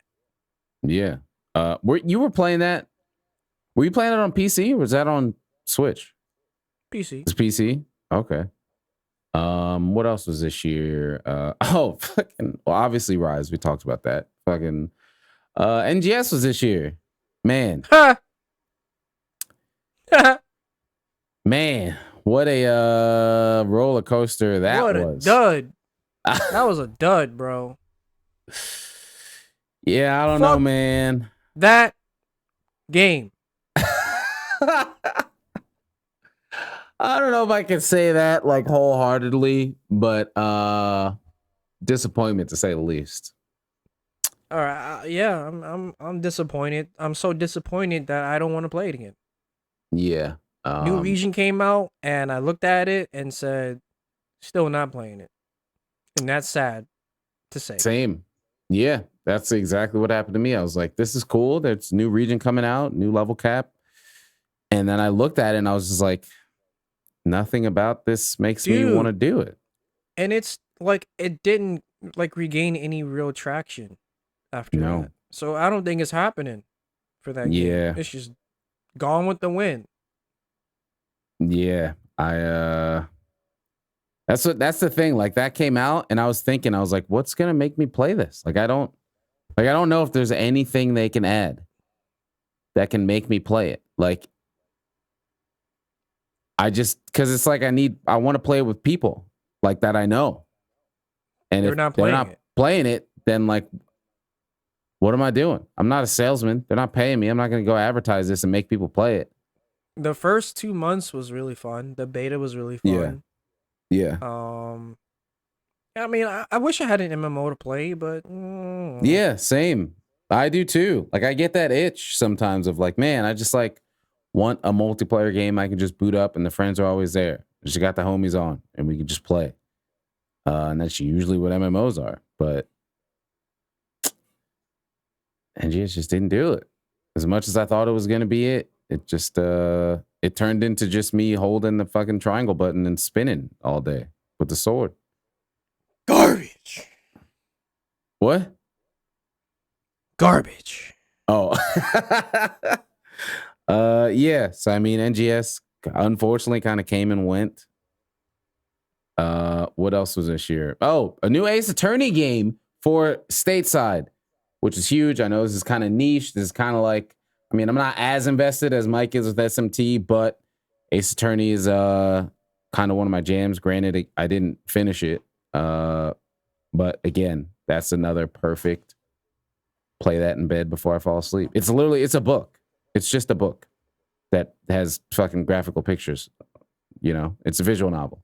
Yeah. You were playing that? Were you playing it on PC or was that on Switch? PC. It's PC. Okay. What else was this year? Fucking, well, obviously Rise. We talked about that. Fucking NGS was this year. Man. Man, what a roller coaster that what was. a dud. That was a dud, bro. Yeah, I don't know, man. That game. I don't know if I can say that like wholeheartedly, but disappointment to say the least. All right, yeah, I'm disappointed. I'm so disappointed that I don't want to play it again. Yeah. New region came out and I looked at it and said, still not playing it. And that's sad to say. Same. Yeah, that's exactly what happened to me. I was like, this is cool. There's new region coming out, new level cap. And then I looked at it and I was just like, nothing about this makes me want to do it. And it's like, it didn't like regain any real traction after that. So I don't think it's happening for that game. It's just gone with the wind. Yeah. That's the thing. Like, that came out and I was like, what's gonna make me play this? I don't know if there's anything they can add that can make me play it. Like, because it's like I want to play it with people like that I know. And if they're not playing it, then like, what am I doing? I'm not a salesman. They're not paying me. I'm not going to go advertise this and make people play it. The first 2 months was really fun. The beta was really fun. Yeah. I mean, I wish I had an MMO to play, but yeah, same. I do too. Like, I get that itch sometimes of like, man, I just like want a multiplayer game I can just boot up and the friends are always there. Just got the homies on and we can just play. And that's usually what MMOs are. But NGS just didn't do it. As much as I thought it was going to be it, It just it turned into just me holding the fucking triangle button and spinning all day with the sword. Garbage. What? Garbage. Oh. Yeah. So I mean NGS unfortunately kind of came and went. What else was this year? Oh, a new Ace Attorney game for stateside, which is huge. I know this is kind of niche. This is kind of like, I mean, I'm not as invested as Mike is with SMT, but Ace Attorney is kind of one of my jams. Granted, I didn't finish it. But again, that's another perfect play that in bed before I fall asleep. It's a book. It's just a book that has fucking graphical pictures. You know, it's a visual novel.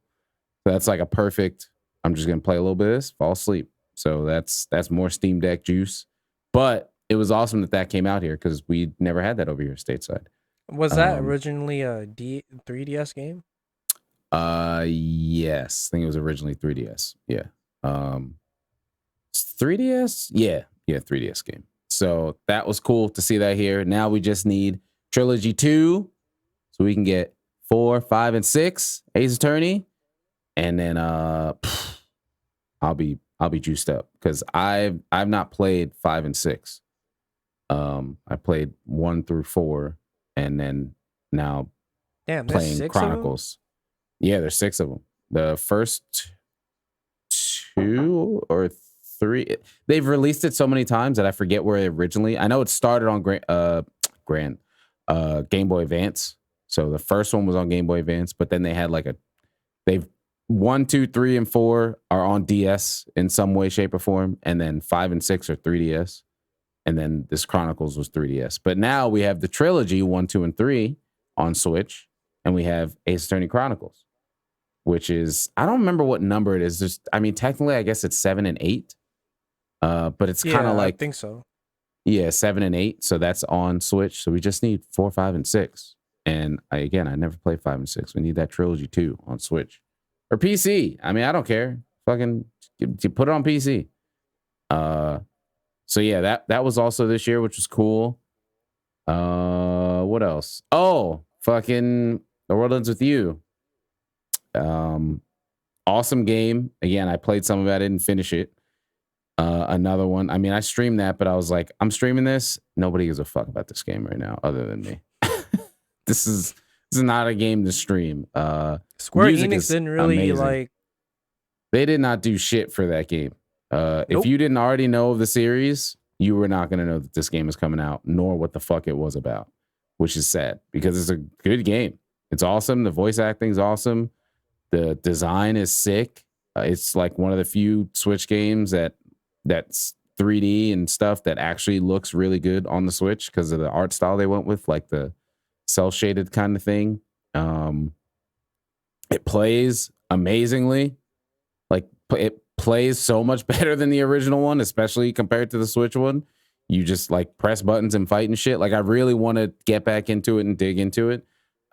So that's like a perfect, I'm just going to play a little bit of this, fall asleep. So that's more Steam Deck juice. But it was awesome that came out here because we never had that over here stateside. Was that originally a 3DS game? Yes. I think it was originally 3DS. Yeah. 3DS? Yeah, 3DS game. So that was cool to see that here. Now we just need Trilogy 2 so we can get 4, 5, and 6 Ace Attorney. And then I'll be juiced up because I've not played 5 and 6. I played 1 through 4 and then now playing Chronicles. Yeah, there's 6 of them. The first 2 or 3, they've released it so many times that I forget where originally. I know it started on Game Boy Advance. So the first one was on Game Boy Advance, but then they had they've 1, 2, 3, and 4 are on DS in some way, shape, or form, and then 5 and 6 are 3DS, and then this Chronicles was 3DS. But now we have the trilogy 1, 2, and 3 on Switch, and we have Ace Attorney Chronicles, which is, I don't remember what number it is. Technically, I guess it's 7 and 8, but it's kind of like, I think so. Yeah, 7 and 8. So that's on Switch. So we just need 4, 5, and 6. And I never played 5 and 6. We need that trilogy 2 on Switch. Or PC. I mean, I don't care. Fucking put it on PC. So yeah, that was also this year, which was cool. What else? Oh, fucking The World Ends With You. Awesome game. Again, I played some of it. I didn't finish it. Another one. I mean, I streamed that, but I was like, I'm streaming this. Nobody gives a fuck about this game right now, other than me. This is not a game to stream. Square Enix didn't really amazing. They did not do shit for that game. Nope. If you didn't already know of the series, you were not going to know that this game is coming out, nor what the fuck it was about, which is sad because it's a good game. It's awesome. The voice acting is awesome. The design is sick. It's like one of the few Switch games that's 3D and stuff that actually looks really good on the Switch because of the art style they went with, like the cell shaded kind of thing. It plays amazingly. Like it plays so much better than the original one, especially compared to the Switch one. You just like press buttons and fight and shit. Like I really want to get back into it and dig into it.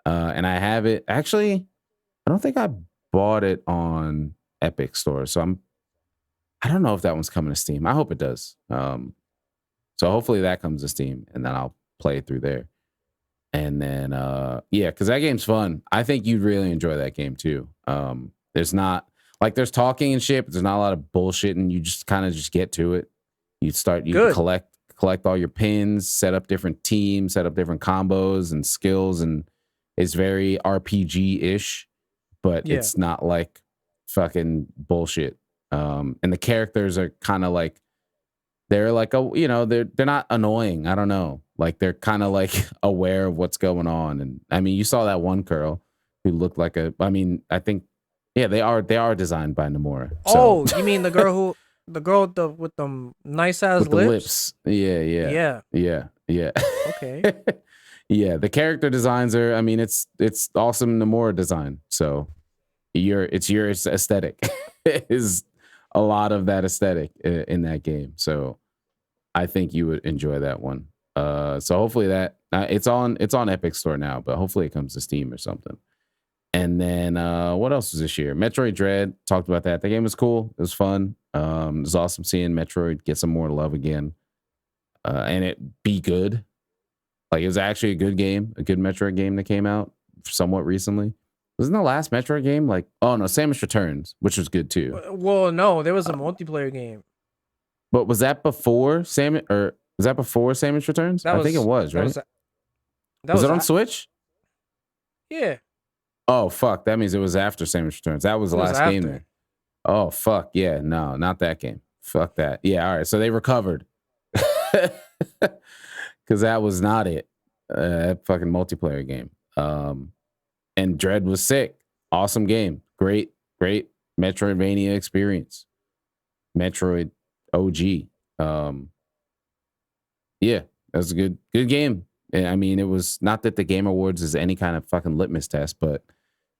And I have it. Actually, I don't think I bought it on Epic Store. So I don't know if that one's coming to Steam. I hope it does. So hopefully that comes to Steam and then I'll play it through there. And then, because that game's fun. I think you'd really enjoy that game too. There's talking and shit, but there's not a lot of bullshit, and you just kind of just get to it. You collect all your pins, set up different teams, set up different combos and skills, and it's very RPG-ish, but it's not like fucking bullshit. And the characters are kind of like, they're like, they're not annoying. I don't know. Like they're kind of like aware of what's going on. And I mean, you saw that one girl who looked like I think, yeah, they are designed by Nomura. So. Oh, you mean the girl with the nice ass lips? Yeah. Okay. Yeah, the character designs are, I mean, it's awesome Nomura design. So it's your aesthetic. Is a lot of that aesthetic in that game. So I think you would enjoy that one. So hopefully that it's on Epic Store now, but hopefully it comes to Steam or something. And then what else was this year? Metroid Dread, talked about that. The game was cool. It was fun. It was awesome seeing Metroid get some more love again, and it be good. Like it was actually a good game, a good Metroid game that came out somewhat recently. Wasn't the last Metroid game like? Oh no, Samus Returns, which was good too. Well, no, there was a Uh, multiplayer game. but was that before Samus or was that before Samus Returns? That I think it was was, that right? was that Was was it on a- Switch? yeah, Oh fuck, that means it was after Samus Returns. That was the it was last game after. then. Oh fuck, yeah, no, not that game. Fuck that. Yeah, all right. So they recovered because that was not it. That fucking multiplayer game. And Dread was sick. Awesome game. Great Metroidvania experience. Metroid OG. Yeah, that was a good game. I mean, it was not that the Game Awards is any kind of fucking litmus test, but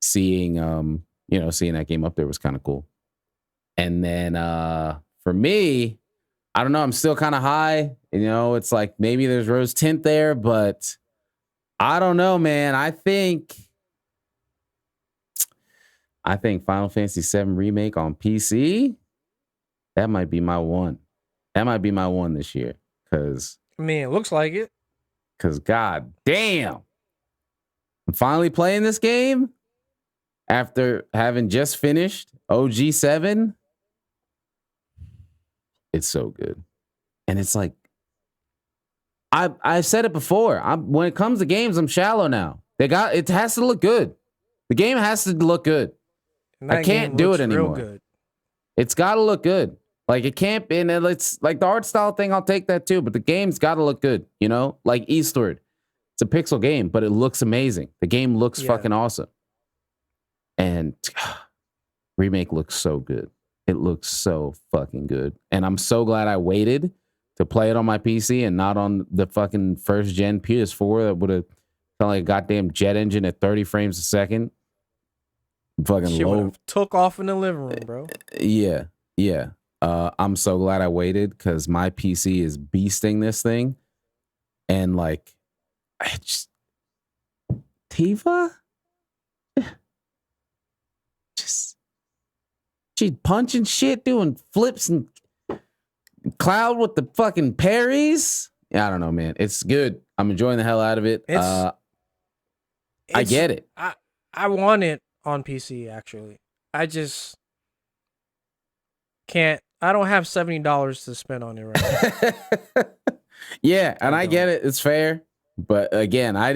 seeing seeing that game up there was kind of cool. And then for me, I don't know, I'm still kind of high. It's like maybe there's rose tint there, but I don't know, man. I think Final Fantasy VII Remake on PC, that might be my one. That might be my one this year. I mean, it looks like it. Cause god damn. I'm finally playing this game after having just finished OG7. It's so good. And it's like I've said it before. When it comes to games, I'm shallow now. It has to look good. The game has to look good. And I that can't game do looks it real anymore. good. It's got to look good. Like it can't be, and it's like the art style thing. I'll take that too, but the game's got to look good. Like Eastward, it's a pixel game, but it looks amazing. The game looks Yeah. fucking awesome, and Remake looks so good. It looks so fucking good, and I'm so glad I waited to play it on my PC and not on the fucking first gen PS4 that would have felt like a goddamn jet engine at 30 frames a second. Fucking Shit would low. have took off in the living room, bro. Yeah. I'm so glad I waited because my PC is beasting this thing. And like, I just, Tifa? Just, she's punching shit, doing flips and Cloud with the fucking parries. Yeah, I don't know, man. It's good. I'm enjoying the hell out of it. I get it. I want it on PC, actually. I just can't. I don't have $70 to spend on it right now. Yeah, and I get it. It's fair. But again, I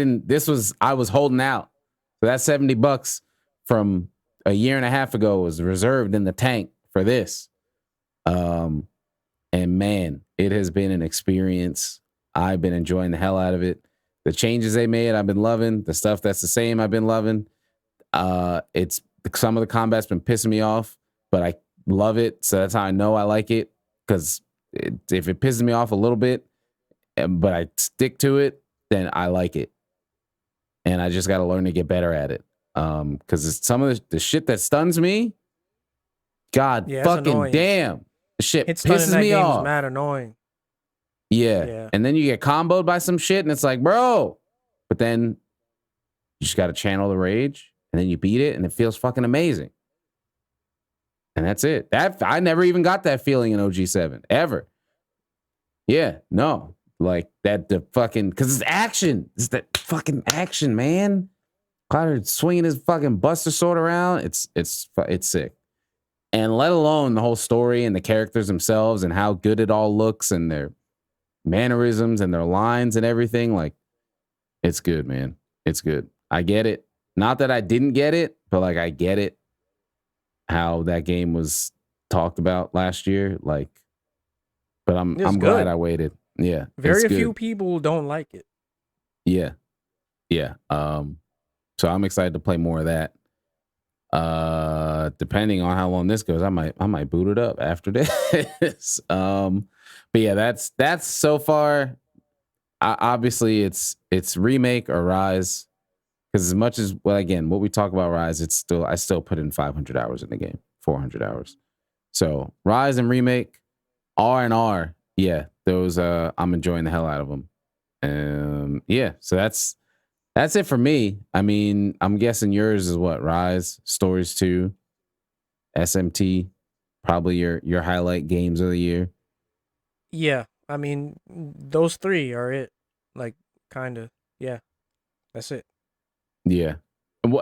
was holding out. So that $70 from a year and a half ago was reserved in the tank for this. And man, it has been an experience. I've been enjoying the hell out of it. The changes they made, I've been loving. The stuff that's the same, I've been loving. It's some of the combat's been pissing me off, but I love it. So that's how I know I like it. Because if it pisses me off a little bit, but I stick to it, then I like it. And I just got to learn to get better at it. Because some of the shit that stuns me, God fucking annoying. damn, the shit It's stunning pisses that me game off. is mad annoying. Yeah. And then you get comboed by some shit, and it's like, bro. But then you just got to channel the rage, and then you beat it, and it feels fucking amazing. And that's it. I never even got that feeling in OG7 ever. Yeah, no, like that. The fucking because it's action. It's that fucking action, man. Cloud swinging his fucking Buster Sword around. It's sick. And let alone the whole story and the characters themselves and how good it all looks and their mannerisms and their lines and everything. Like, it's good, man. It's good. I get it. Not that I didn't get it, but like I get it. How that game was talked about last year, like, but I'm glad I waited. Yeah, very few people don't like it. Yeah. So I'm excited to play more of that. Depending on how long this goes, I might boot it up after this. But yeah, that's so far. Obviously, it's Remake or Rise. Because as much as what we talk about Rise, I still put in 500 hours in the game, 400 hours. So Rise and Remake, R&R, yeah, those I'm enjoying the hell out of them. Yeah, so that's it for me. I mean, I'm guessing yours is what? Rise, Stories 2, SMT, probably your highlight games of the year. Yeah, I mean, those three are it. Like kind of. Yeah, that's it. Yeah.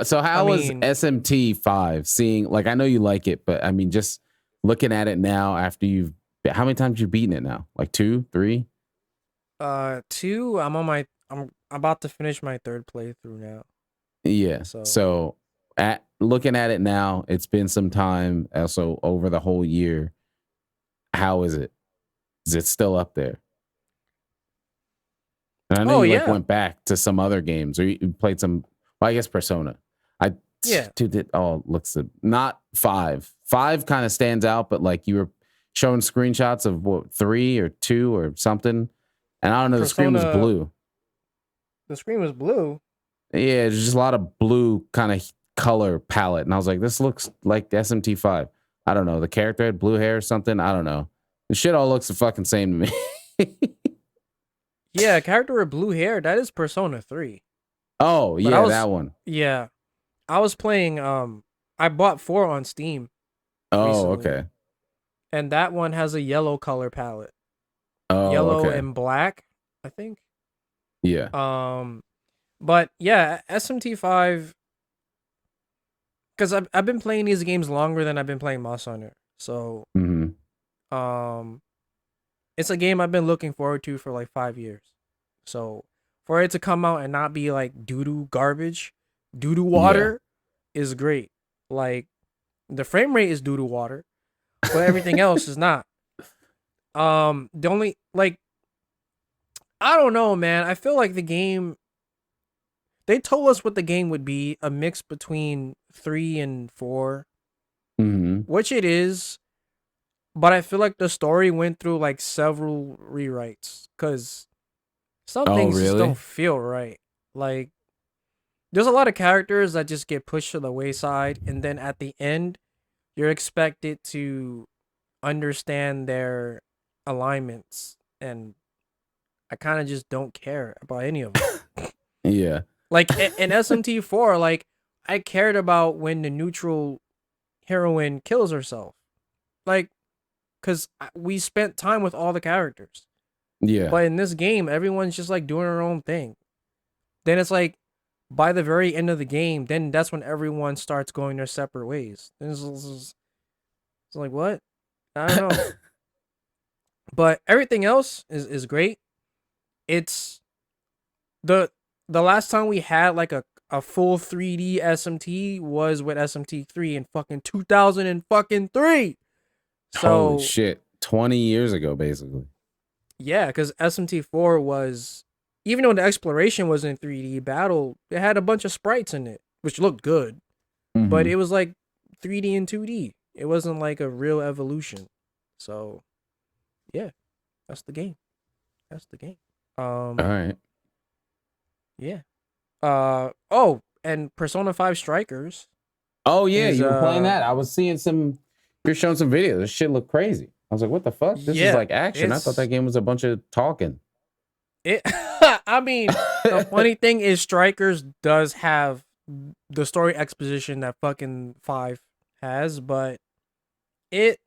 So I how was mean, SMT5 seeing, like, I know you like it, but I mean, just looking at it now after how many times you beaten it now? Like two, three? two. I'm about to finish my third playthrough now. Yeah. So, So looking at it now, it's been some time. Also over the whole year. How is it? Is it still up there? And I know oh you like yeah, went back to some other games, or you played some. Well, I guess Persona. I yeah. dude, it all looks not five. Five kind of stands out, but like you were showing screenshots of what, three or two or something, and I don't know. The screen was Persona, blue. the screen was blue. Yeah, there's just a lot of blue kind of color palette, and I was like, this looks like SMT5. I don't know. The character had blue hair or something. I don't know. The shit all looks the fucking same to me. Yeah, character with blue hair. That is Persona 3. Oh But I yeah, was, that one. yeah, I was playing. I bought 4 on Steam Oh recently, okay. and that one has a yellow color palette, Oh yellow okay. and black, I think. Yeah. Um, but yeah, SMT5. Because I've been playing these games longer than I've been playing Monster Hunter. So Hmm. um, it's a game I've been looking forward to for like 5 years. So for it to come out and not be like doo doo garbage, doo doo Yeah. water is great. Like the frame rate is doo doo water, but everything else is not. The only like I don't know, man. I feel like the game they told us what the game would be, a mix between 3 and 4, Hmm. which it is, but I feel like the story went through like several rewrites cuz some Oh things just don't really? feel right. Like there's a lot of characters that just get pushed to the wayside and then at the end you're expected to understand their alignments and I kind of just don't care about any of them. Yeah. Like in SMT4, like I cared about when the neutral heroine kills herself. Like cuz we spent time with all the characters. Yeah. But in this game, everyone's just like doing their own thing. Then it's like by the very end of the game, then that's when everyone starts going their separate ways. And it's like what? I don't know. But everything else is great. It's the the last time we had like a full 3D SMT was with SMT3 in fucking 2003. Holy So shit. 20 years ago, basically. yeah, because SMT4 was, even though the exploration was in 3D battle, it had a bunch of sprites in it, which looked good, but Hmm. it was like 3D and 2D. It wasn't like a real evolution. So yeah, that's the game. That's the game. All Um, right. yeah. Oh, and Persona 5 Strikers Oh yeah, is you were playing that. I was seeing some. You're showing some videos. This shit looked crazy. I was like, what the fuck? This is yeah, like action. I thought that it's game was a bunch of talking. it. I mean, the funny thing is, Strikers does have the story exposition that fucking 5 has, but it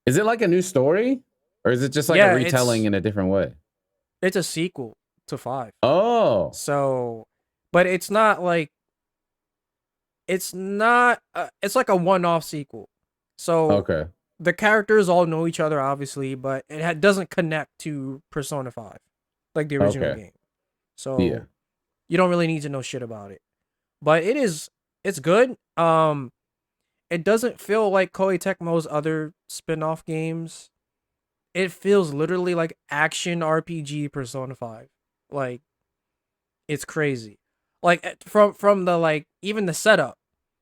Is it like a new story, or is it just like a yeah, retelling in a different way? it's a sequel to 5. Oh, So, but it's not like it's not it's like a one-off sequel. So, okay, the characters all know each other obviously, but doesn't connect to Persona 5 like the original okay, game. yeah, So, you don't really need to know shit about it. But it's good. It doesn't feel like Koei Tecmo's other spin-off games. It feels literally like action RPG Persona 5. Like it's crazy. Like from the like even the setup.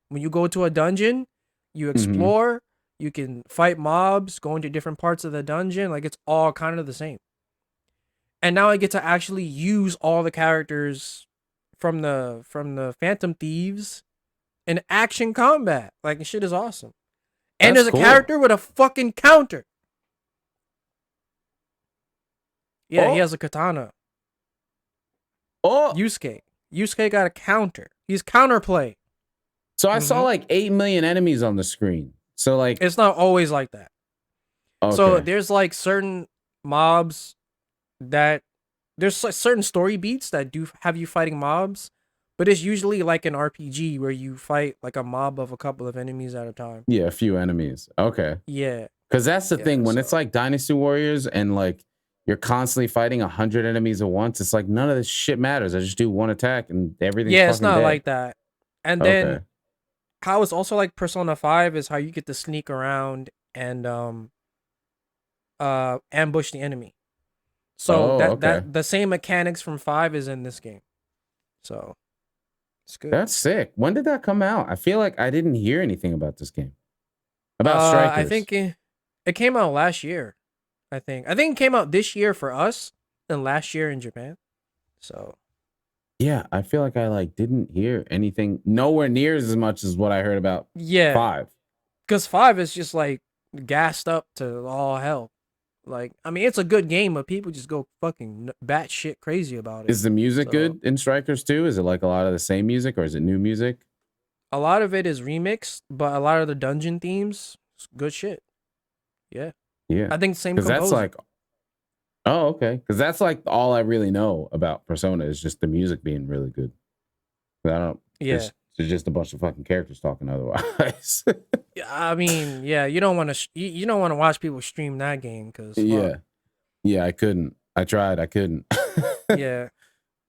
When you go to a dungeon, you hmm, explore, you can fight mobs, go into different parts of the dungeon, like it's all kind of the same. And now I get to actually use all the characters from the Phantom Thieves in action combat. Like shit is awesome. And that's there's a cool. character with a fucking counter. Yeah, he Oh, has a katana. oh. Yusuke. Yusuke got a counter. He's counterplay. So I saw Mm-hmm. like 8 million enemies on the screen. So like, It's not always like that. So okay, there's like certain mobs that there's like certain story beats that do have you fighting mobs, but it's usually like an RPG where you fight like a mob of a couple of enemies at a time. Yeah, a few enemies. Okay. Yeah, Because that's the yeah. thing. When it's So like Dynasty Warriors and like you're constantly fighting 100 enemies at once, it's like none of this shit matters. I just do one attack and everything's yeah, it's fucking not dead. like that. And then Okay. how it's also like Persona 5 is how you get to sneak around and ambush the enemy. So Oh, okay. that the same mechanics from 5 is in this game. So it's good. That's sick. When did that come out? I feel like I didn't hear anything about this game. About I Strikers. think it came out last year. I think it came out this year for us and last year in Japan. So Yeah, I feel like I like didn't hear anything nowhere near as much as what I heard about yeah, 5. because 5 is just like gassed up to all hell. Like, I mean, it's a good game, but people just go fucking batshit crazy about it. Is the music So good in Strikers too? Is it like a lot of the same music or is it new music? a lot of it is remixed, but a lot of the dungeon themes, good shit. Yeah, Yeah. I think same Cuz that's composer. like oh, okay. Cuz that's like all I really know about Persona is just the music being really good. I don't Yeah, there's just a bunch of fucking characters talking otherwise. yeah. I mean, yeah, you don't want to you don't want to watch people stream that game because fuck. Yeah. Yeah, I couldn't. I tried. I couldn't. Yeah.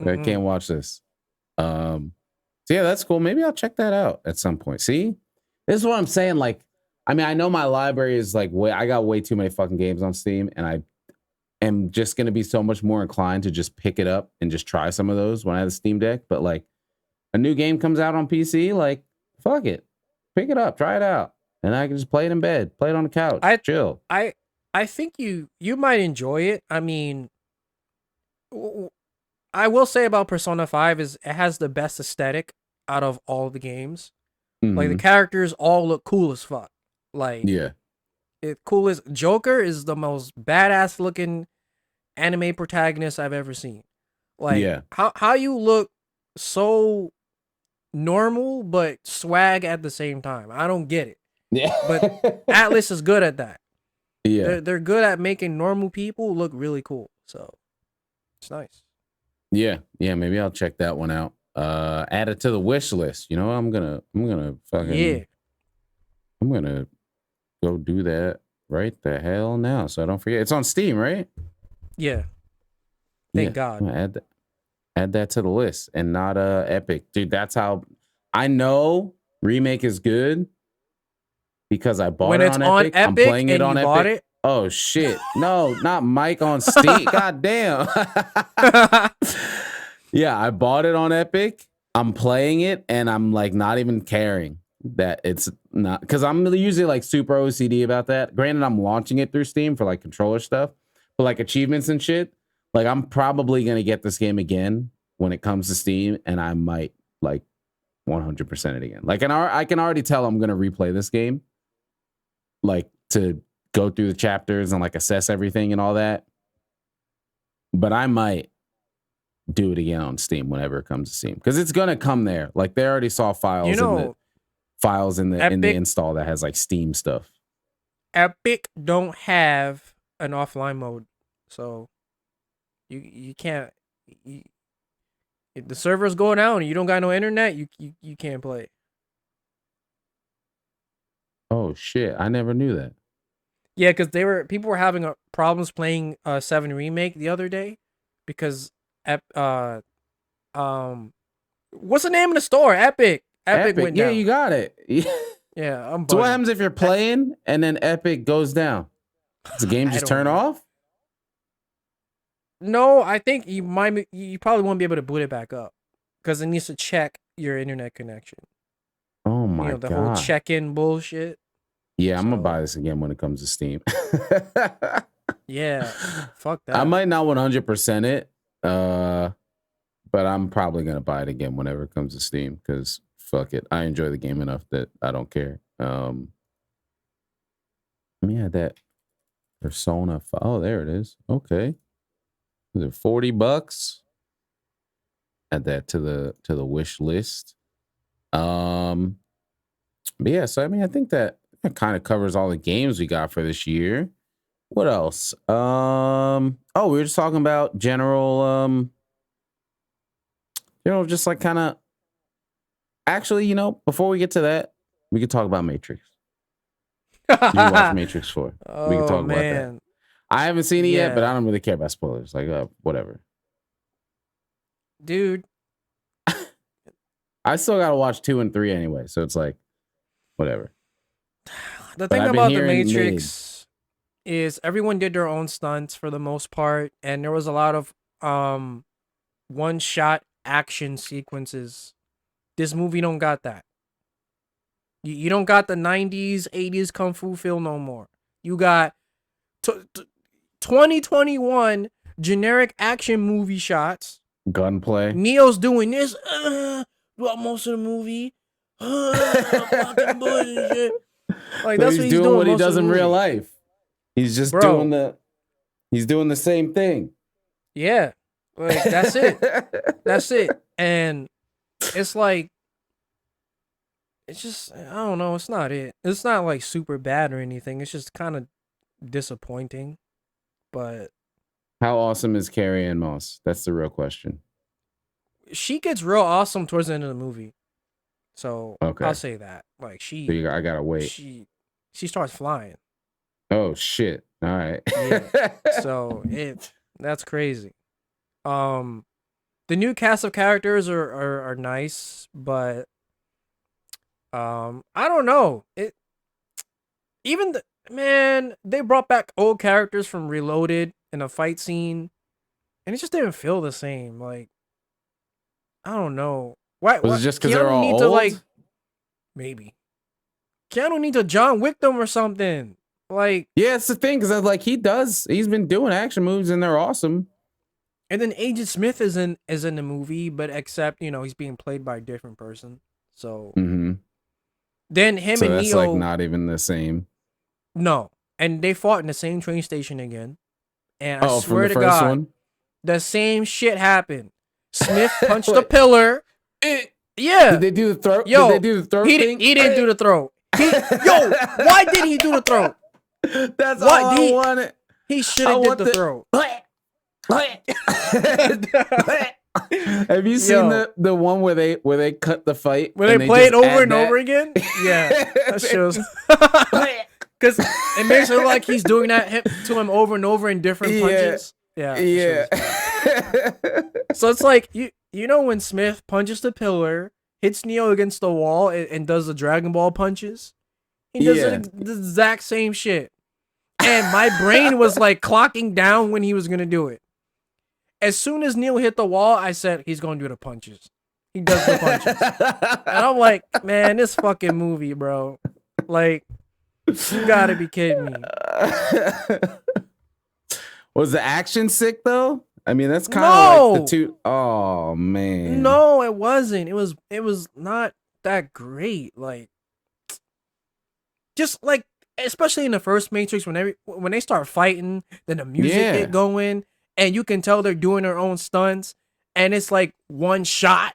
I Mm-mm. can't watch this. So yeah, that's cool. Maybe I'll check that out at some point. See, this is what I'm saying. Like, I mean, I know my library is like way. I got way too many fucking games on Steam, and I am just gonna be so much more inclined to just pick it up and just try some of those when I have the Steam Deck. But like, a new game comes out on PC, like, fuck it, pick it up, try it out, and I can just play it in bed, play it on the couch, I chill. I I think you might enjoy it. I mean, w- I will say about Persona 5 is it has the best aesthetic out of all the games. Like the Hmm. characters all look cool as fuck. Like Yeah, it cool as Joker is the most badass looking anime protagonist I've ever seen. Like yeah, how you look so normal but swag at the same time. I don't get it. yeah, But Atlas is good at that. yeah. They're good at making normal people look really cool. So it's nice. Yeah, yeah, maybe I'll check that one out. Add it to the wish list. You know, Yeah. I'm gonna go do that right the hell now. So I don't forget. It's on Steam, right? Yeah. Yeah. Thank God. I'm gonna add that to the list and not Epic. Dude, that's how I know remake is good because I bought When it it's on on Epic. I'm Epic playing it and on you bought Epic. it. Oh shit. No, not Mike on Steam. God damn. Yeah, I bought it on Epic. I'm playing it and I'm like not even caring that it's not because I'm usually like super OCD about that. Granted, I'm launching it through Steam for like controller stuff, but like achievements and shit. Like I'm probably gonna get this game again when it comes to Steam, and I might like 100% it again. Like, I can already tell I'm gonna replay this game, like to go through the chapters and like assess everything and all that. But I might do it again on Steam whenever it comes to Steam because it's gonna come there. Like they already saw You know, files in the Epic install that has like Steam stuff. Epic don't have an offline mode. So you can't you, if the server's going out and you don't got no internet, you can't play. Oh shit! I never knew that. Yeah, because people were having problems playing 7 remake the other day because um what's the name of the store? Epic Epic, went yeah, down. you got it. Yeah, I'm So what bugging. happens if you're playing and then Epic goes down? Does the game I just don't turn know. off? No, I think you probably won't be able to boot it back up because it needs to check your internet connection. Oh You my know, the whole god. check-in bullshit. Yeah, I'm gonna So buy this again when it comes to Steam. yeah, fuck I that. might not 100% it, but I'm probably gonna buy it again whenever it comes to Steam because fuck it, I enjoy the game enough that I don't care. Let me add that Persona. Oh, there it is. Okay, is it $40? Add that to the wish list. But yeah, so I mean, I think that kind of covers all the games we got for this year. What else? Oh, we were just talking about just like kind of. Actually, before we get to that, we could talk about Matrix. Did you watch Matrix 4? We could Oh talk about that. man. I haven't seen it yet, but I Yeah. don't really care about spoilers. Like, whatever. Dude, I still gotta watch 2 and 3 anyway, so it's like, whatever. the But thing I've been about the hearing mid. Matrix is everyone did their own stunts for the most part, and there was a lot of one shot action sequences. This movie don't got that. You don't got the 90s, 80s kung fu feel no more. You got 2021 generic action movie shots. Gunplay. Neo's doing this throughout most of the movie. Fucking bullshit. Like So that's what he's he's doing doing what he most of does the in real movie. life. He's just Bro, he's doing the same thing. yeah. Like that's it. That's it. And it's like it's just I don't know, it's not it. It's not like super bad or anything. It's just kind of disappointing. But How awesome is Carrie Ann Moss? That's the real question. she gets real awesome towards the end of the movie. So I'll Okay. say that. Like So I gotta wait. she starts flying. Oh shit. All right. Yeah. So that's crazy. Um the new cast of characters are nice, but I don't know. Even man, they brought back old characters from Reloaded in a fight scene and it just didn't feel the same. Like I don't know. Why Was it what just because they're Keanu all need to like old? maybe. Keanu need to John Wick them or something. Like Yeah, it's the thing because like he's been doing action movies and they're awesome. and then Agent Smith is in the movie, but except, he's being played by a different person. So Mm-hmm. then him So and that's like Neo not even the same. no. And they fought in the same train station again. And I Oh, from swear the to first God, one. the same shit happened. Smith punched a Wait, pillar. did Yeah. they do the throat? Did they Yo, do the throat thing? he didn't do the throat. Why did he do the throat? That's Why all I he wanted. he should I have did want the throat. Have you seen Yo, the one where they cut the fight when they and they play just it over add and that? over again? Yeah. That shows because it makes it look like he's doing that to him over and over in different Yeah, punches. Yeah, that shit yeah. was funny. So it's like you know when Smith punches the pillar, hits Neo against the wall, and does the Dragon Ball punches. He does Yeah. the exact same shit, and my brain was like clocking down when he was gonna do it. As soon as Neo hit the wall, I said he's gonna do the punches. He does the punches, and I'm like, man, this fucking movie, bro. Like, you gotta be kidding me. Was the action sick though? I mean, that's kind of like the No, two oh man. no, it wasn't. It was not that great. Like, just like especially in the first Matrix when they start fighting, then the music get Yeah. going, and you can tell they're doing their own stunts, and it's like one shot.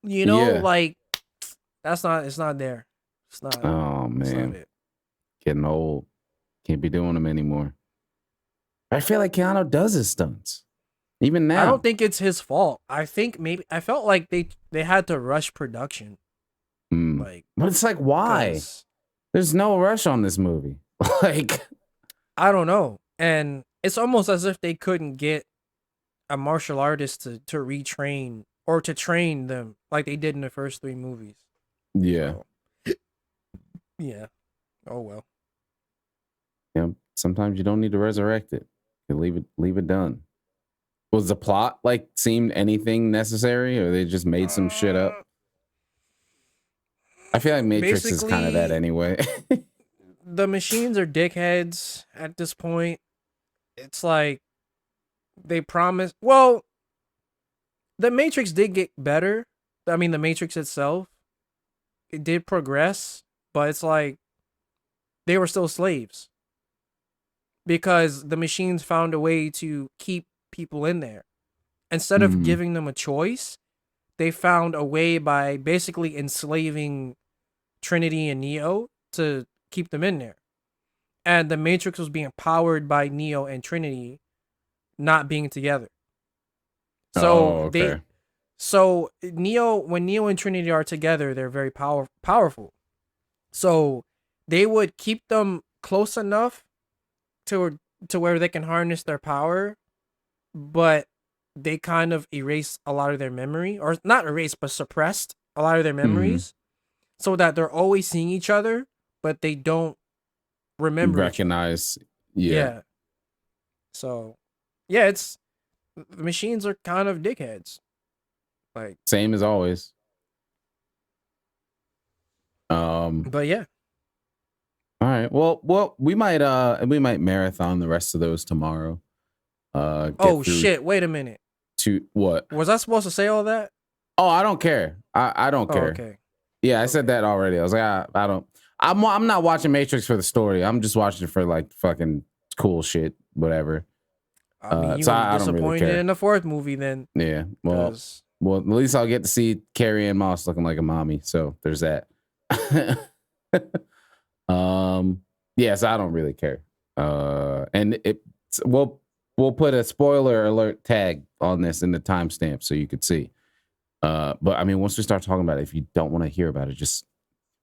Yeah. Like it's not there. It's not. Oh It's not man. it. Getting old. Can't be doing them anymore. I feel like Keanu does his stunts. Even I don't now. think it's his fault. I think maybe I felt like they had to rush production. Like, But it's like, why? 'cause There's no rush on this movie. Like, I don't know. And it's almost as if they couldn't get a martial artist to retrain or to train them like they did in the first three movies. yeah. So, yeah. Oh well. Yeah. Sometimes you don't need to resurrect it. You leave it done. Was the plot like seemed anything necessary, or they just made some shit up? I feel like Matrix is kind of that Basically, anyway. the machines are dickheads at this point. It's like they promise. Well, the Matrix did get better. I mean, the Matrix itself, it did progress, but it's like they were still slaves because the machines found a way to keep people in there. Instead of Mhm. giving them a choice, they found a way by basically enslaving Trinity and Neo to keep them in there. and the Matrix was being powered by Neo and Trinity not being together. So Oh, they okay. so Neo when Neo and Trinity are together, they're very powerful. So they would keep them close enough to where they can harness their power, but they kind of erase a lot of their memory, or not erase, but suppressed a lot of their Hmm. memories, so that they're always seeing each other, but they don't remember each other. Recognize. Yeah. Yeah. So, yeah, it's the machines are kind of dickheads. Like, Same as always. Um. but yeah. All right. Well, we might marathon the rest of those tomorrow. Get Oh through shit! Wait a minute. to what? Was I supposed to say all that? Oh, I don't care. I don't Oh, care. okay. Yeah, I said Okay. that already. I was like, I don't. I'm not watching Matrix for the story. I'm just watching it for like fucking cool shit, whatever. I mean, you're So gonna be I don't really disappointed care. in the fourth movie then, Yeah. because Well, at least I'll get to see Carrie Ann Moss looking like a mommy. So there's that. um. Yeah. So I don't really care. And we'll put a spoiler alert tag on this in the timestamp so you could see. But I mean, once we start talking about it, if you don't want to hear about it, just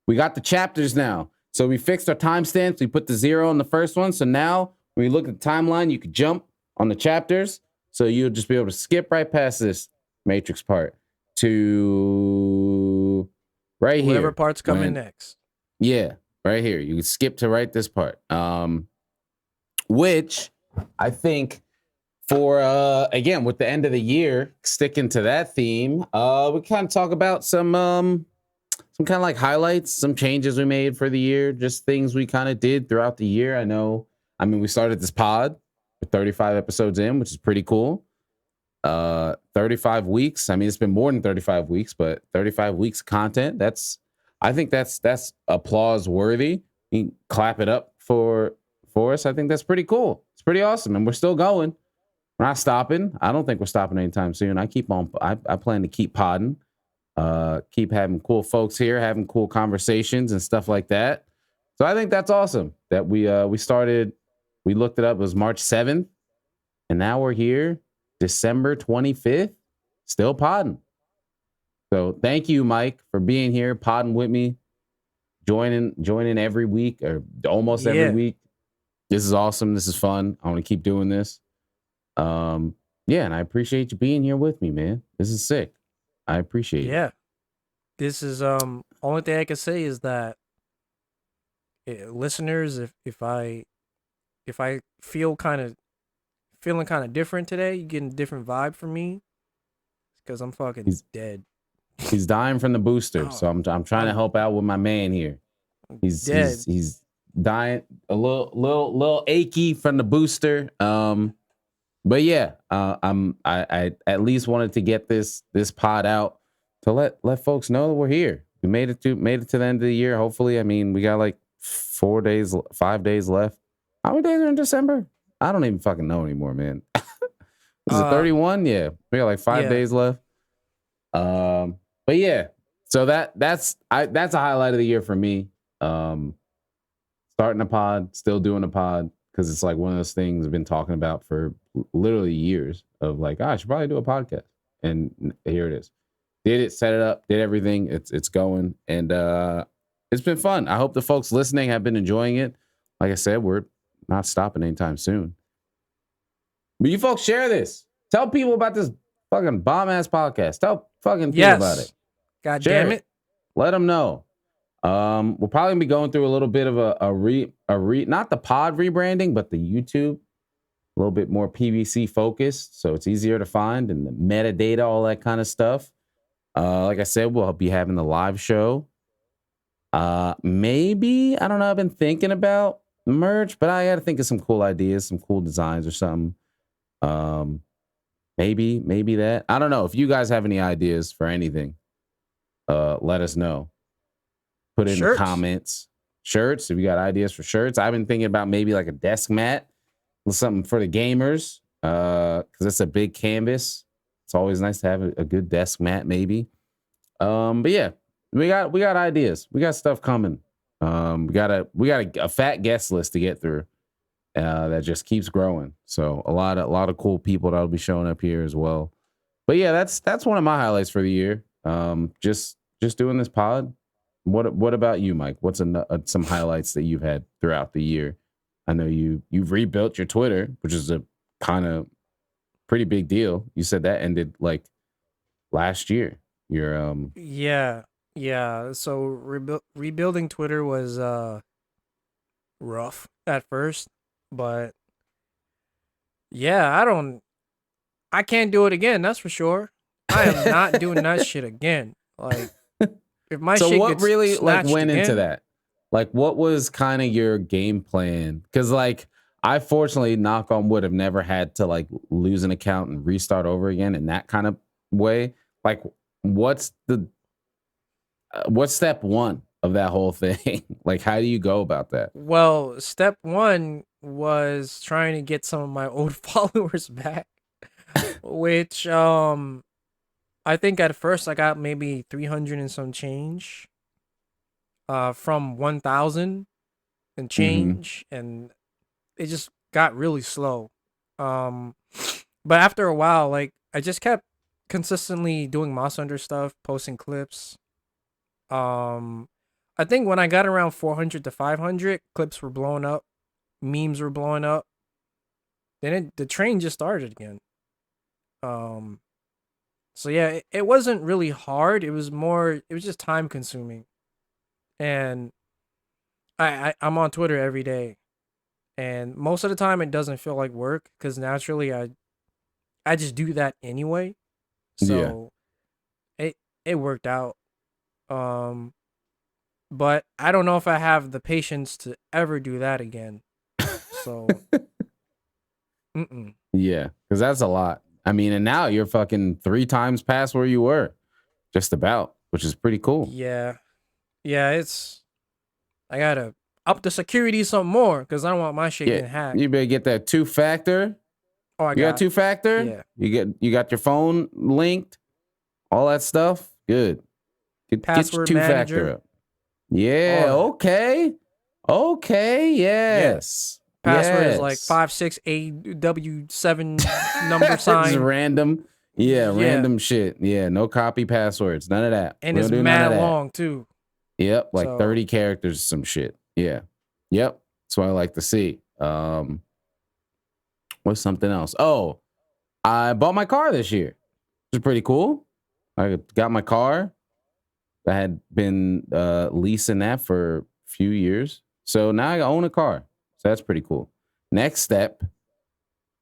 we got the chapters now. So we fixed our timestamps. We put the 0 on the first one. So now when you look at the timeline, you could jump on the chapters. So you'll just be able to skip right past this Matrix part to right whatever here. part's coming When next. yeah, right here. You can skip to right this part. Which I think for again with the end of the year, sticking to that theme, we kind of talk about some kind of like highlights, some changes we made for the year, just things we kind of did throughout the year. I mean, we started this pod with 35 episodes in, which is pretty cool. 35 weeks. I mean, it's been more than 35 weeks, but 35 weeks of content. I think that's applause worthy. You can clap it up for us. I think that's pretty cool. It's pretty awesome. And we're still going. We're not stopping. I don't think we're stopping anytime soon. I plan to keep podding, keep having cool folks here, having cool conversations and stuff like that. So I think that's awesome that we started. We looked it up. It was March 7th, and now we're here, December 25th, still podding. So thank you, Mike, for being here, podding with me, joining every week or almost every Yeah. week. This is awesome. This is fun. I want to keep doing this. Yeah, and I appreciate you being here with me, man. This is sick. I appreciate it. Yeah. This is only thing I can say is that listeners, if I feel feeling kind of different today, you getting a different vibe from me, because I'm fucking He's dead. he's dying from the booster, Oh, so I'm trying to I'm help out with my man here. He's dead. he's he's dying a little achy from the booster. But yeah, I at least wanted to get this pod out to let folks know that we're here. We made it to the end of the year. Hopefully, I mean, we got like 5 days left. How many days are in December? I don't even fucking know anymore, man. Is it Uh, 31? Yeah, we got like 5 days yeah. left. But yeah, so that's a highlight of the year for me. Um, Starting a pod, still doing a pod because it's like one of those things I've been talking about for literally years of like, I should probably do a podcast, and here it is. Did it, set it up, did everything. It's going, and it's been fun. I hope the folks listening have been enjoying it. Like I said, we're not stopping anytime soon. But you folks share this. Tell people about this fucking bomb ass podcast. Tell fucking people about it. Yes. God Share damn it. it. Let them know. We'll probably be going through a little bit of not the pod rebranding, but the YouTube, a little bit more PVC focused, so it's easier to find and the metadata, all that kind of stuff. Like I said, we'll be having the live show. Maybe I don't know. I've been thinking about merch, but I got to think of some cool ideas, some cool designs or something. Maybe that. I don't know. If you guys have any ideas for anything, let us know. Put it in the Shirts. comments. Shirts. If you got ideas for shirts, I've been thinking about maybe like a desk mat, something for the gamers, because it's a big canvas. It's always nice to have a good desk mat, maybe. But yeah, we got ideas. We got stuff coming. We got a fat guest list to get through that just keeps growing. So a lot of cool people that'll be showing up here as well. But yeah, that's one of my highlights for the year. Just doing this pod. What about you, Mike? What's some highlights that you've had throughout the year? I know you've rebuilt your Twitter, which is a kind of pretty big deal. You said that ended like last year. Your Yeah, yeah. So rebuilding Twitter was rough at first, but yeah, I can't do it again. That's for sure. I am not doing that shit again. Like if my So shit what gets really like snatched went into again, that? Like what was kind of your game plan? Because like I fortunately, knock on wood, have never had to like lose an account and restart over again in that kind of way. Like what's the what's step one of that whole thing? Like how do you go about that? well, step one was trying to get some of my old followers back, which I think at first I got maybe 300 and some change from 1,000 and Mm-hmm. change, and it just got really slow. Um but after a while, like I just kept consistently doing Moss Under stuff, posting clips. Um I think when I got around 400 to 500, clips were blowing up, memes were blowing up. Then the train just started again. Um so yeah, it wasn't really hard. It was just time consuming. And I'm on Twitter every day, and most of the time it doesn't feel like work because naturally I just do that anyway. Yeah. So it it worked out. Um, but I don't know if I have the patience to ever do that again. So, mm-mm. Yeah. Because that's a lot. I mean, and now you're fucking three times past where you were, just about, which is pretty cool. Yeah, yeah. I gotta up the security some more because I don't want my shit Yeah. getting hacked. You better get that two factor. Oh, I You got got two factor? yeah. You got your phone linked, all that stuff? Good. Get your Password two factor manager, up. Yeah, all that. okay. Okay, Yeah. yes. Password is like Yes. 56AW7 number Just sign. random. Yeah, Yeah, random shit. Yeah, no copy passwords. None of that. and We it's don't do none of mad that. long too. Yep, like So 30 characters, some shit. Yeah. Yep. That's what I like to see. What's something else? Oh, I bought my car this year, which is pretty cool. I got my car. I had been leasing that for a few years. So now I own a car. So that's pretty cool. Next step,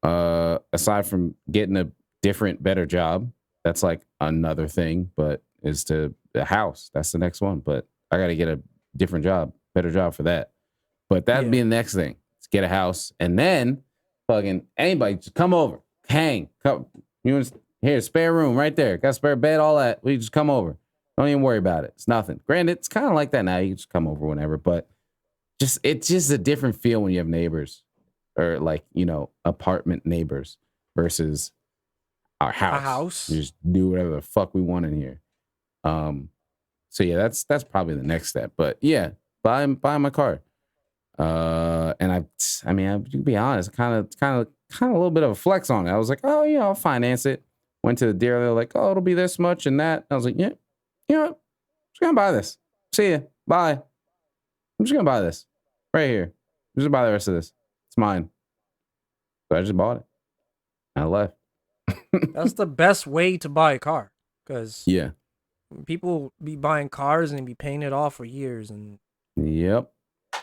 aside from getting a different, better job, that's like another thing, but is to the house. That's the next one. But I got to get a different job, better job for that. But that'd be yeah, the next thing. Let's get a house. And then fucking anybody just come over, hang, come. You want here, spare room right there. Got a spare bed, all that. We just come over. Don't even worry about it. It's nothing. Granted, it's kind of like that now. You can just come over whenever, but it's just a different feel when you have neighbors or like, apartment neighbors versus our a house. We house. just do whatever the fuck we want in here. Um, so yeah, that's probably the next step. But yeah, buy my car. And I mean, to be honest, kind of a little bit of a flex on it. I was like, oh yeah, I'll finance it. Went to the dealer, they're like, oh, it'll be this much and that. I was like, yeah, you know what? I'm just gonna buy this. See ya. Bye. I'm just gonna buy this right here. I'm just gonna buy the rest of this. It's mine. So I just bought it. And I left. That's the best way to buy a car because Yeah. people be buying cars and be paying it off for years, and Yep.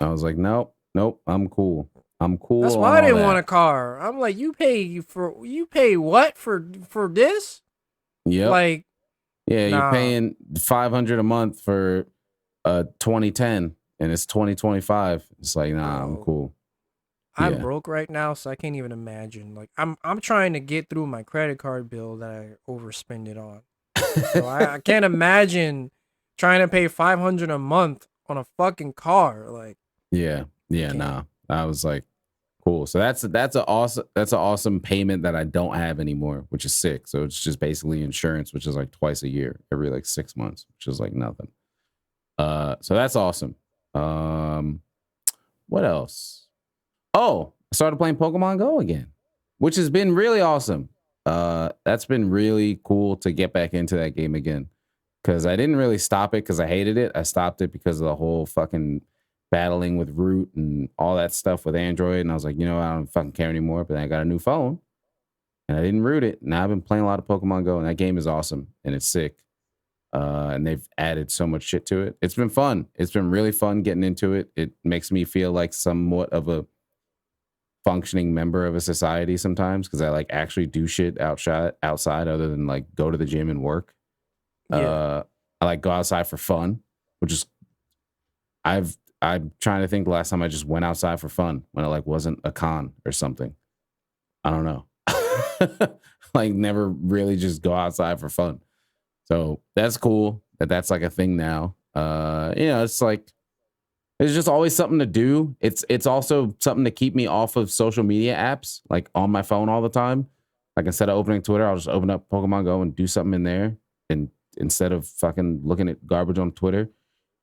I was like, nope, nope. I'm cool. I'm that's cool on why I all didn't want a that. car. I'm like, you pay what for this? Yep. Like, Yeah, you're nah. paying 500 a month for 2010 and it's 2025. It's like, nah, I'm Bro, cool. I'm Yeah. broke right now, so I can't even imagine. Like, I'm trying to get through my credit card bill that I overspend it on. So I can't imagine trying to pay 500 a month on a fucking car. Like, Yeah. I Yeah, can't. nah. I was like, cool. So that's an awesome payment that I don't have anymore, which is sick. So it's just basically insurance, which is like twice a year, every like 6 months, which is like nothing. So that's awesome. Um, what else? Oh, I started playing Pokemon Go again, which has been really awesome. That's been really cool to get back into that game again because I didn't really stop it because I hated it. I stopped it because of the whole fucking battling with Root and all that stuff with Android. And I was like, I don't fucking care anymore. But then I got a new phone and I didn't root it. Now I've been playing a lot of Pokemon Go, and that game is awesome and it's sick. And they've added so much shit to it. It's been fun. It's been really fun getting into it. It makes me feel like somewhat of a functioning member of a society sometimes because I like actually do shit outside other than like go to the gym and work. Yeah. I like go outside for fun, which is I'm trying to think the last time I just went outside for fun when it like wasn't a con or something. I don't know. Like never really just go outside for fun. So that's cool that's like a thing now. It's like there's just always something to do. It's also something to keep me off of social media apps, like on my phone all the time. Like instead of opening Twitter, I'll just open up Pokemon Go and do something in there. And instead of fucking looking at garbage on Twitter.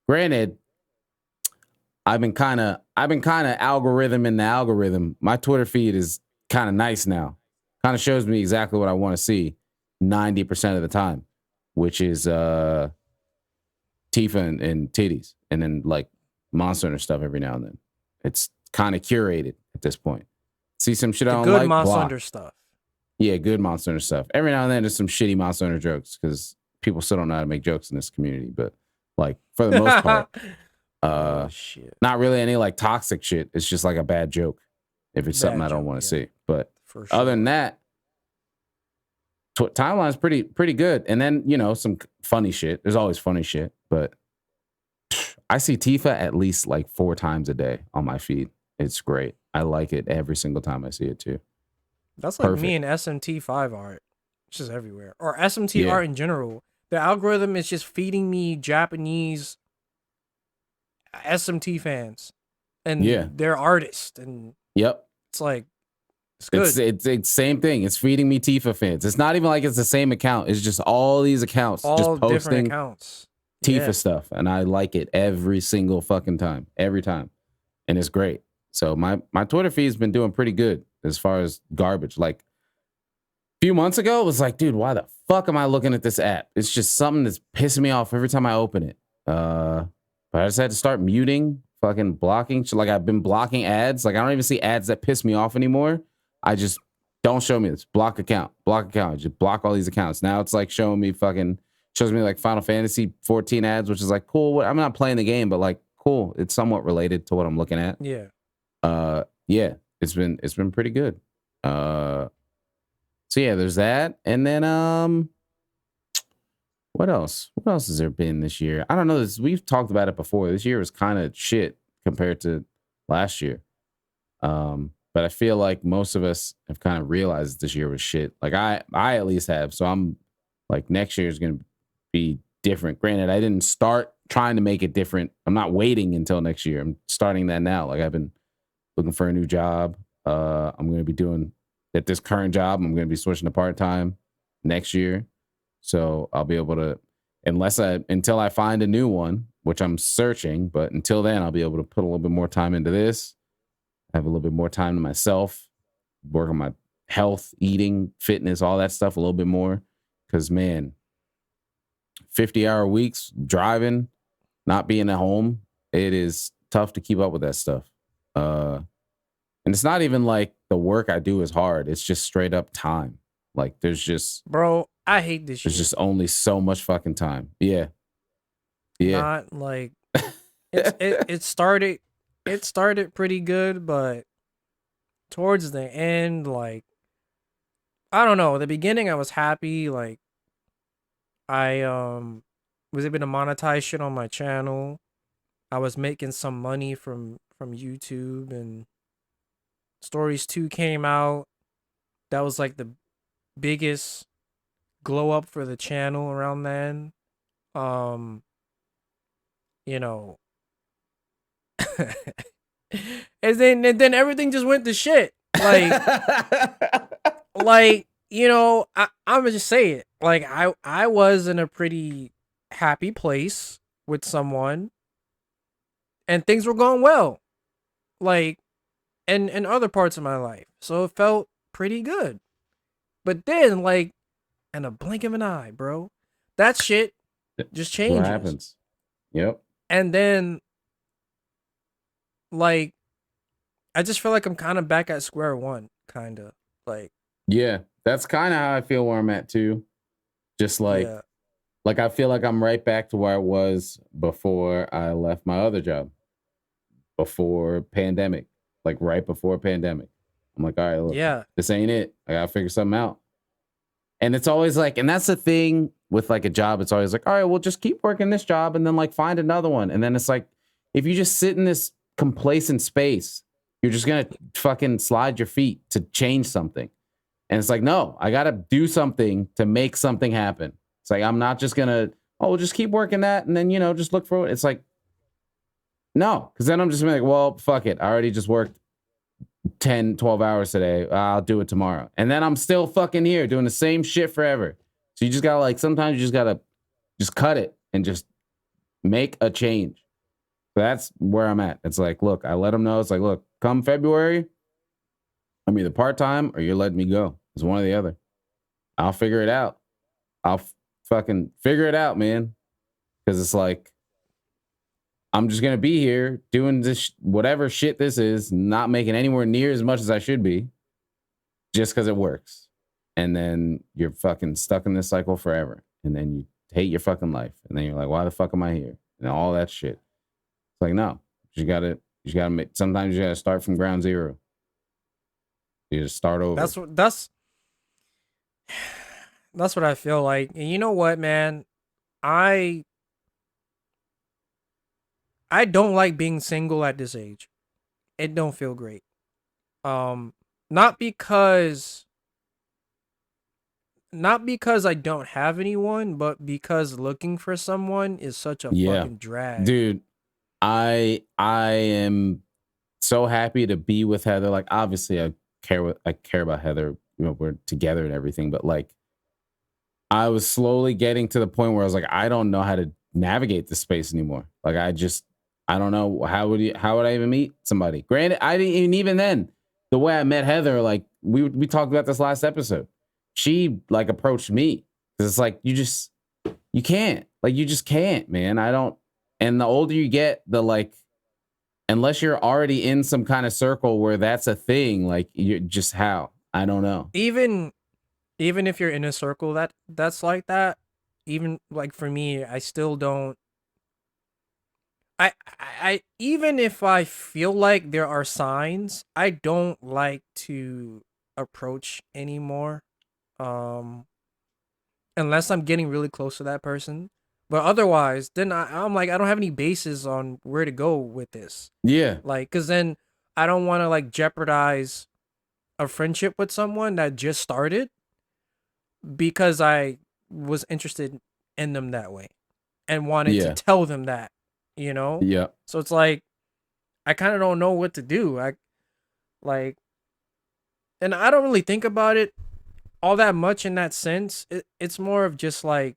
Granted, I've been kind of algorithm in the algorithm. My Twitter feed is kind of nice now. Kind of shows me exactly what I want to see 90% of the time, which is Tifa and titties, and then like Monster Hunter stuff every now and then. It's kind of curated at this point. See some shit I The don't good like, Monster block. Hunter stuff. Yeah, good Monster Hunter stuff. Every now and then there's some shitty Monster Hunter jokes because people still don't know how to make jokes in this community. But like for the most part, Oh shit. not really any like toxic shit. It's just like a bad joke if it's something Bad I don't joke, want to yeah. see. But For other than sure. that, timeline's pretty good. And then some funny shit. There's always funny shit, but I see Tifa at least like 4 times a day on my feed. It's great. I like it every single time I see it too. That's like me Perfect. and SMT5 art. It's just everywhere. Or SMT Yeah. art in general. The algorithm is just feeding me Japanese SMT fans Yeah. and their artists, and Yep. it's like it's It's good. it's same thing. It's feeding me Tifa fans. It's not even like it's the same account. It's just all these accounts just All different posting accounts. Yeah. Tifa stuff, and I like it every single fucking time, every time, and it's great. So my Twitter feed's been doing pretty good as far as garbage. Like a few months ago, it was like, dude, why the fuck am I looking at this app? It's just something that's pissing me off every time I open it. But I just had to start muting, fucking blocking. Like I've been blocking ads. Like I don't even see ads that piss me off anymore. I just don't show me this. Block account. Block account. Just block all these accounts. Now it's like showing me shows me like Final Fantasy 14 ads, which is like cool. I'm not playing the game, but like cool. It's somewhat related to what I'm looking at. Yeah. Yeah, it's been pretty good. So yeah, there's that. And then what else? What else has there been this year? I don't know. We've talked about it before. This year was kind of shit compared to last year. But I feel like most of us have kind of realized this year was shit. Like I at least have. So I'm like next year is going to be different. Granted, I didn't start trying to make it different. I'm not waiting until next year. I'm starting that now. Like I've been looking for a new job. I'm going to be doing at this current job. I'm going to be switching to part time next year. So I'll be able to, until I find a new one, which I'm searching. But until then, I'll be able to put a little bit more time into this. Have a little bit more time to myself, work on my health, eating, fitness, all that stuff a little bit more. Because, man, 50-hour weeks, driving, not being at home, it is tough to keep up with that stuff. And it's not even like the work I do is hard. It's just straight up time. Like Bro, I hate this there's shit. just only so much fucking time. Yeah. Yeah. Not like it started pretty good, but towards the end, like I don't know, the beginning I was happy, like I was able to monetize shit on my channel. I was making some money from YouTube, and Stories 2 came out. That was like the biggest glow up for the channel around then. Um, you know, and then everything just went to shit. Like I'm gonna just say it. Like I was in a pretty happy place with someone, and things were going well, like, and in other parts of my life. So it felt pretty good. But then, like, in a blink of an eye, bro, that shit just That's what changes. happens. Yep. And then, like, I just feel like I'm kind of back at square one, kind of. Like, Yeah. That's kind of how I feel where I'm at too. Just yeah. like I feel like I'm right back to where I was before I left my other job, before pandemic, like right before pandemic. I'm like, all right, look, Yeah. this ain't it. I gotta figure something out. And it's always like, and that's the thing with like a job. It's always like, all right, well, just keep working this job and then like find another one. And then it's like, if you just sit in this complacent space, you're just gonna fucking slide your feet to change something. And it's like, no, I gotta do something to make something happen. It's like, I'm not just gonna, oh, we'll just keep working that and then, you know, just look for it. It's like, no, because then I'm just gonna be like, well, fuck it. I already just worked 10, 12 hours today. I'll do it tomorrow. And then I'm still fucking here doing the same shit forever. So you just gotta like, sometimes you just gotta just cut it and just make a change. So that's where I'm at. It's like, look, I let them know. It's like, look, come February, I'm either part-time or you're letting me go. It's one or the other. I'll figure it out. I'll fucking figure it out, man. Because it's like, I'm just gonna be here doing this whatever shit this is, not making anywhere near as much as I should be, just because it works. And then you're fucking stuck in this cycle forever. And then you hate your fucking life. And then you're like, why the fuck am I here? And all that shit. It's like, no, you gotta make, sometimes you gotta start from ground zero. You just start over. That's what I feel like. And you know what, man? I I don't like being single at this age. It don't feel great. Um not because not because I don't have anyone, but because looking for someone is such a Yeah. fucking drag. Dude, I am so happy to be with Heather. Like obviously I care about Heather, you know, we're together and everything, but like I was slowly getting to the point where I was like, I don't know how to navigate this space anymore. Like I don't know how would I even meet somebody? Granted, I didn't even then. The way I met Heather, like we talked about this last episode. She like approached me because it's like you can't. Like you just can't, man. I don't. And the older you get, the like unless you're already in some kind of circle where that's a thing, like you just how? I don't know. Even if you're in a circle that's like that, even like for me, I still don't I even if I feel like there are signs, I don't like to approach anymore. Um unless I'm getting really close to that person. But otherwise, then I'm like I don't have any basis on where to go with this. Yeah. Like cuz then I don't want to like jeopardize a friendship with someone that just started because I was interested in them that way and wanted to Yeah. tell them that, you know? Yeah. So it's like I kind of don't know what to do. I like and I don't really think about it all that much in that sense. It's more of just like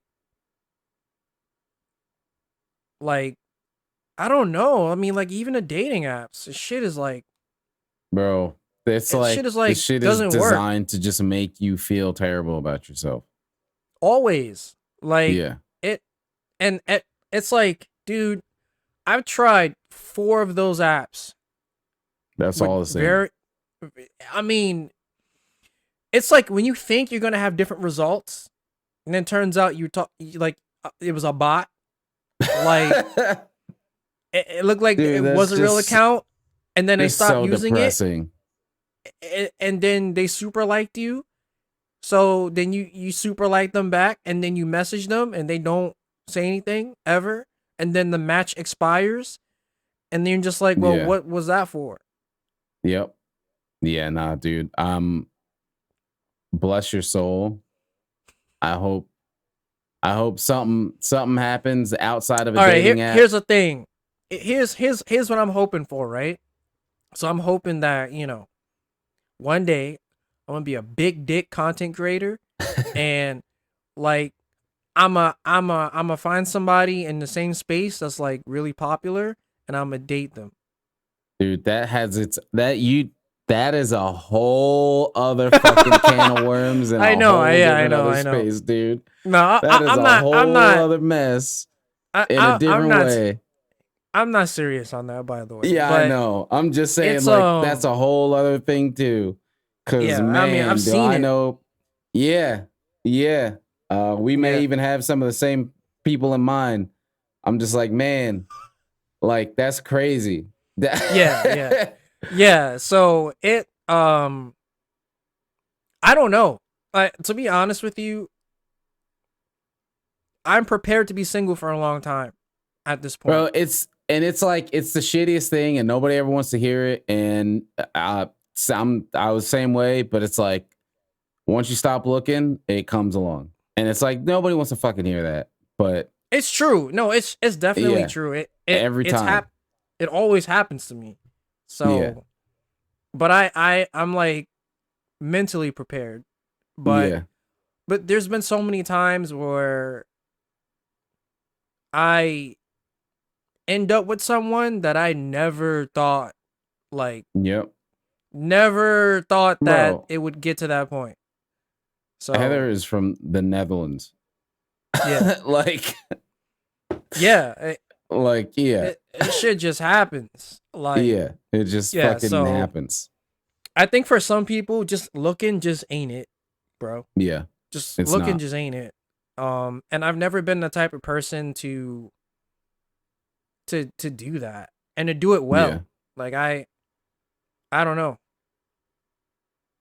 I don't know. I mean like even the dating apps, this shit is like Bro, it's shit like is this like shit is doesn't work designed to just make you feel terrible about yourself. always. Like Yeah. it and it's like, dude, I've tried 4 of those apps That's with all the same. very I mean, it's like when you think you're gonna have different results, and then turns out like it was a bot. Like it looked like Dude, it that's was a real account, and then they just stopped so using it, depressing. and then they super liked you. So then you super like them back, and then you message them, and they don't say anything ever, and then the match expires, and then you're just like, well, Yeah. what was that for? Yep. Yeah, nah, dude. Bless your soul. I hope something happens outside of a All right, dating app. here's the thing. Here's what I'm hoping for, right? So I'm hoping that, one day I'm gonna be a big dick content creator and like I'm a find somebody in the same space that's like really popular and I'm gonna date them. Dude, that is a whole other fucking can of worms and I a know, whole yeah, I different know, other I know. space, dude. No, That is a I'm whole not, other mess in a I'm different not, way. I'm not serious on that, by the way. Yeah, I But know. I'm just saying, it's like, that's a whole other thing too. Cause yeah. I mean, I've man, do seen I it. know? Yeah, yeah. We may Yeah, even have some of the same people in mind. I'm just like, man, like that's crazy. yeah, yeah, yeah. So I don't know. To be honest with you, I'm prepared to be single for a long time at this point. Bro, it's like it's the shittiest thing, and nobody ever wants to hear it. And I was the same way, but it's like once you stop looking, it comes along, and it's like nobody wants to fucking hear that. But It's true. No, it's definitely yeah, true. every time, it always happens to me. yeah, So, but I'm like mentally prepared. But yeah, there's been so many times where I end up with someone that I never thought, like yep, never thought that bro. it would get to that point. Heather So, is from the Netherlands. yeah. like, Yeah, yeah, it shit just happens. Like, yeah. It just yeah, fucking so happens. I think for some people, just looking just ain't it, bro. Yeah, Just it's looking not. just ain't it. And I've never been the type of person to do that and to do it Yeah, well. Like I don't know.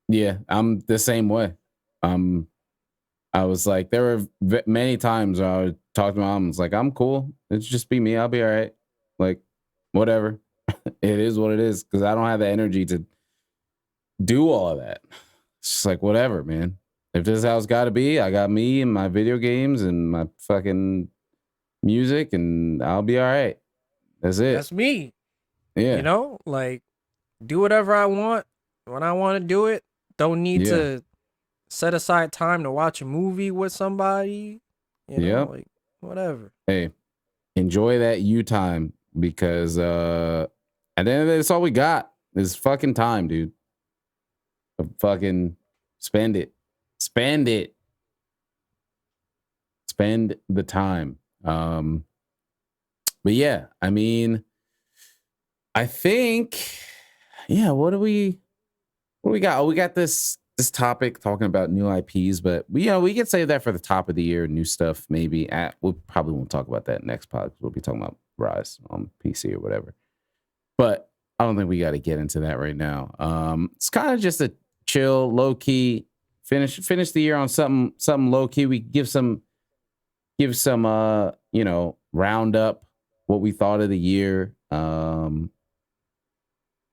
yeah. I'm the same way. Um, I was like, there were many times where I would talk to my mom. It's like, I'm cool. It's just be me. I'll be all right. Like, whatever. It is what it is because I don't have the energy to do all of that. It's just like, whatever, man. If this is how it's got to be, I got me and my video games and my fucking music, and I'll be all right. That's it. That's me. You Yeah. know, like do whatever I want when I want to do it. Don't need Yeah. to set aside time to watch a movie with somebody. You know, Yep. like whatever. Hey, enjoy that you time because at the end of it, it's all we got is fucking time, dude. Fucking spend it. Spend it. Spend the time. But yeah, I mean, I think, yeah, what do we got? Oh, we got this topic talking about new IPs, but we could save that for the top of the year, new stuff, maybe. We probably won't talk about that next pod. We'll be talking about Rise on PC or whatever. But I don't think we got to get into that right now. It's kind of just a chill, low key finish the year on something low key. We give some round up what we thought of the year. And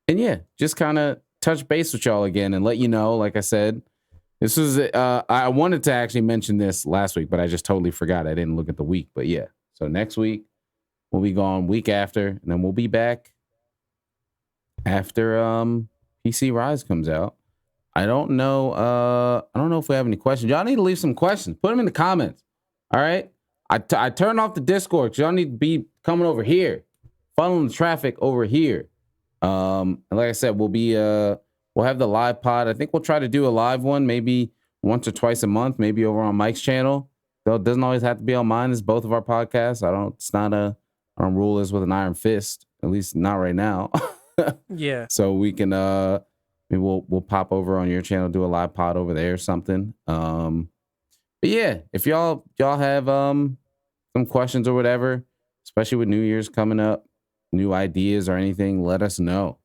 yeah, just kind of touch base with y'all again and let you know, like I said, this is I wanted to actually mention this last week, but I just totally forgot. I didn't look at the week. But yeah. So next week we'll be gone week after, and then we'll be back after PC Rise comes out. I don't know if we have any questions. Y'all need to leave some questions. Put them in the comments. All right. I turned off the Discord. Y'all need to be coming over here, funneling the traffic over here. And like I said, we'll have the live pod. I think we'll try to do a live one, maybe once or twice a month, maybe over on Mike's channel. Though it doesn't always have to be on mine. It's both of our podcasts. I don't rule this with an iron fist, at least not right now. Yeah. So we can maybe we'll pop over on your channel, do a live pod over there or something. But yeah, if y'all have some questions or whatever, especially with New Year's coming up, new ideas or anything, let us know.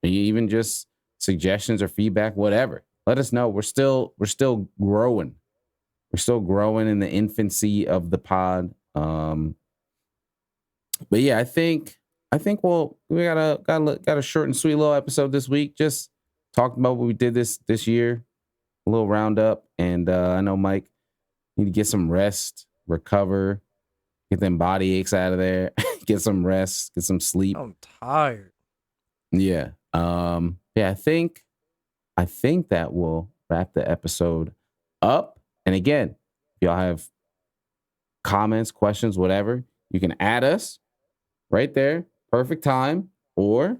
And even just suggestions or feedback, whatever. Let us know. We're still growing. We're still growing in the infancy of the pod. But yeah, I think we got a short and sweet little episode this week. Just talking about what we did this year, a little roundup. And I know Mike need to get some rest, recover, get them body aches out of there, get some rest, get some sleep. I'm tired. Yeah. Yeah, I think that will wrap the episode up. And again, if y'all have comments, questions, whatever, you can add us right there. perfect time, or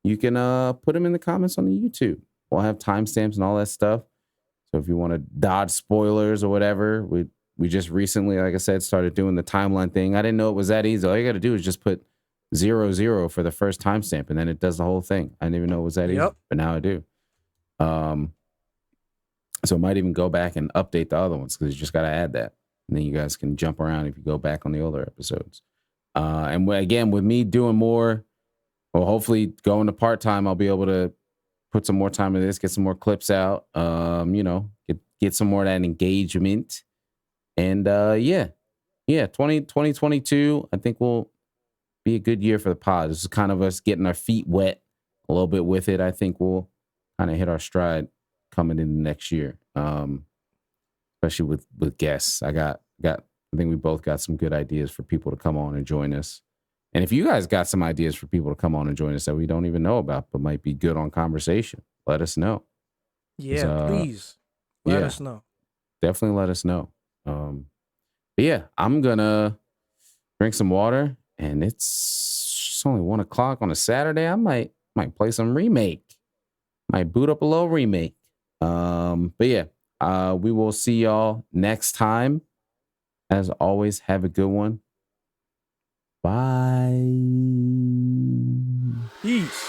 you can put them in the comments on the YouTube. We'll have timestamps and all that stuff. So if you want to dodge spoilers or whatever, we just recently, like I said, started doing the timeline thing. I didn't know it was that easy. All you got to do is just put 00 for the first timestamp, and then it does the whole thing. I didn't even know it was that easy, but now I do. So I might even go back and update the other ones because you just got to add that, and then you guys can jump around if you go back on the older episodes. And again, with me doing more, well, hopefully going to part time, I'll be able to put some more time into this, get some more clips out, get some more of that engagement. And 2022, I think will be a good year for the pod. This is kind of us getting our feet wet a little bit with it. I think we'll kind of hit our stride coming in next year. Especially with guests. I think we both got some good ideas for people to come on and join us. And if you guys got some ideas for people to come on and join us that we don't even know about, but might be good on conversation, let us know. Yeah, please let us know. Definitely let us know. But yeah, I'm gonna drink some water, and it's only 1:00 on a Saturday. I might play some Remake. Might boot up a little Remake. But yeah, we will see y'all next time. As always, have a good one. Bye. Peace.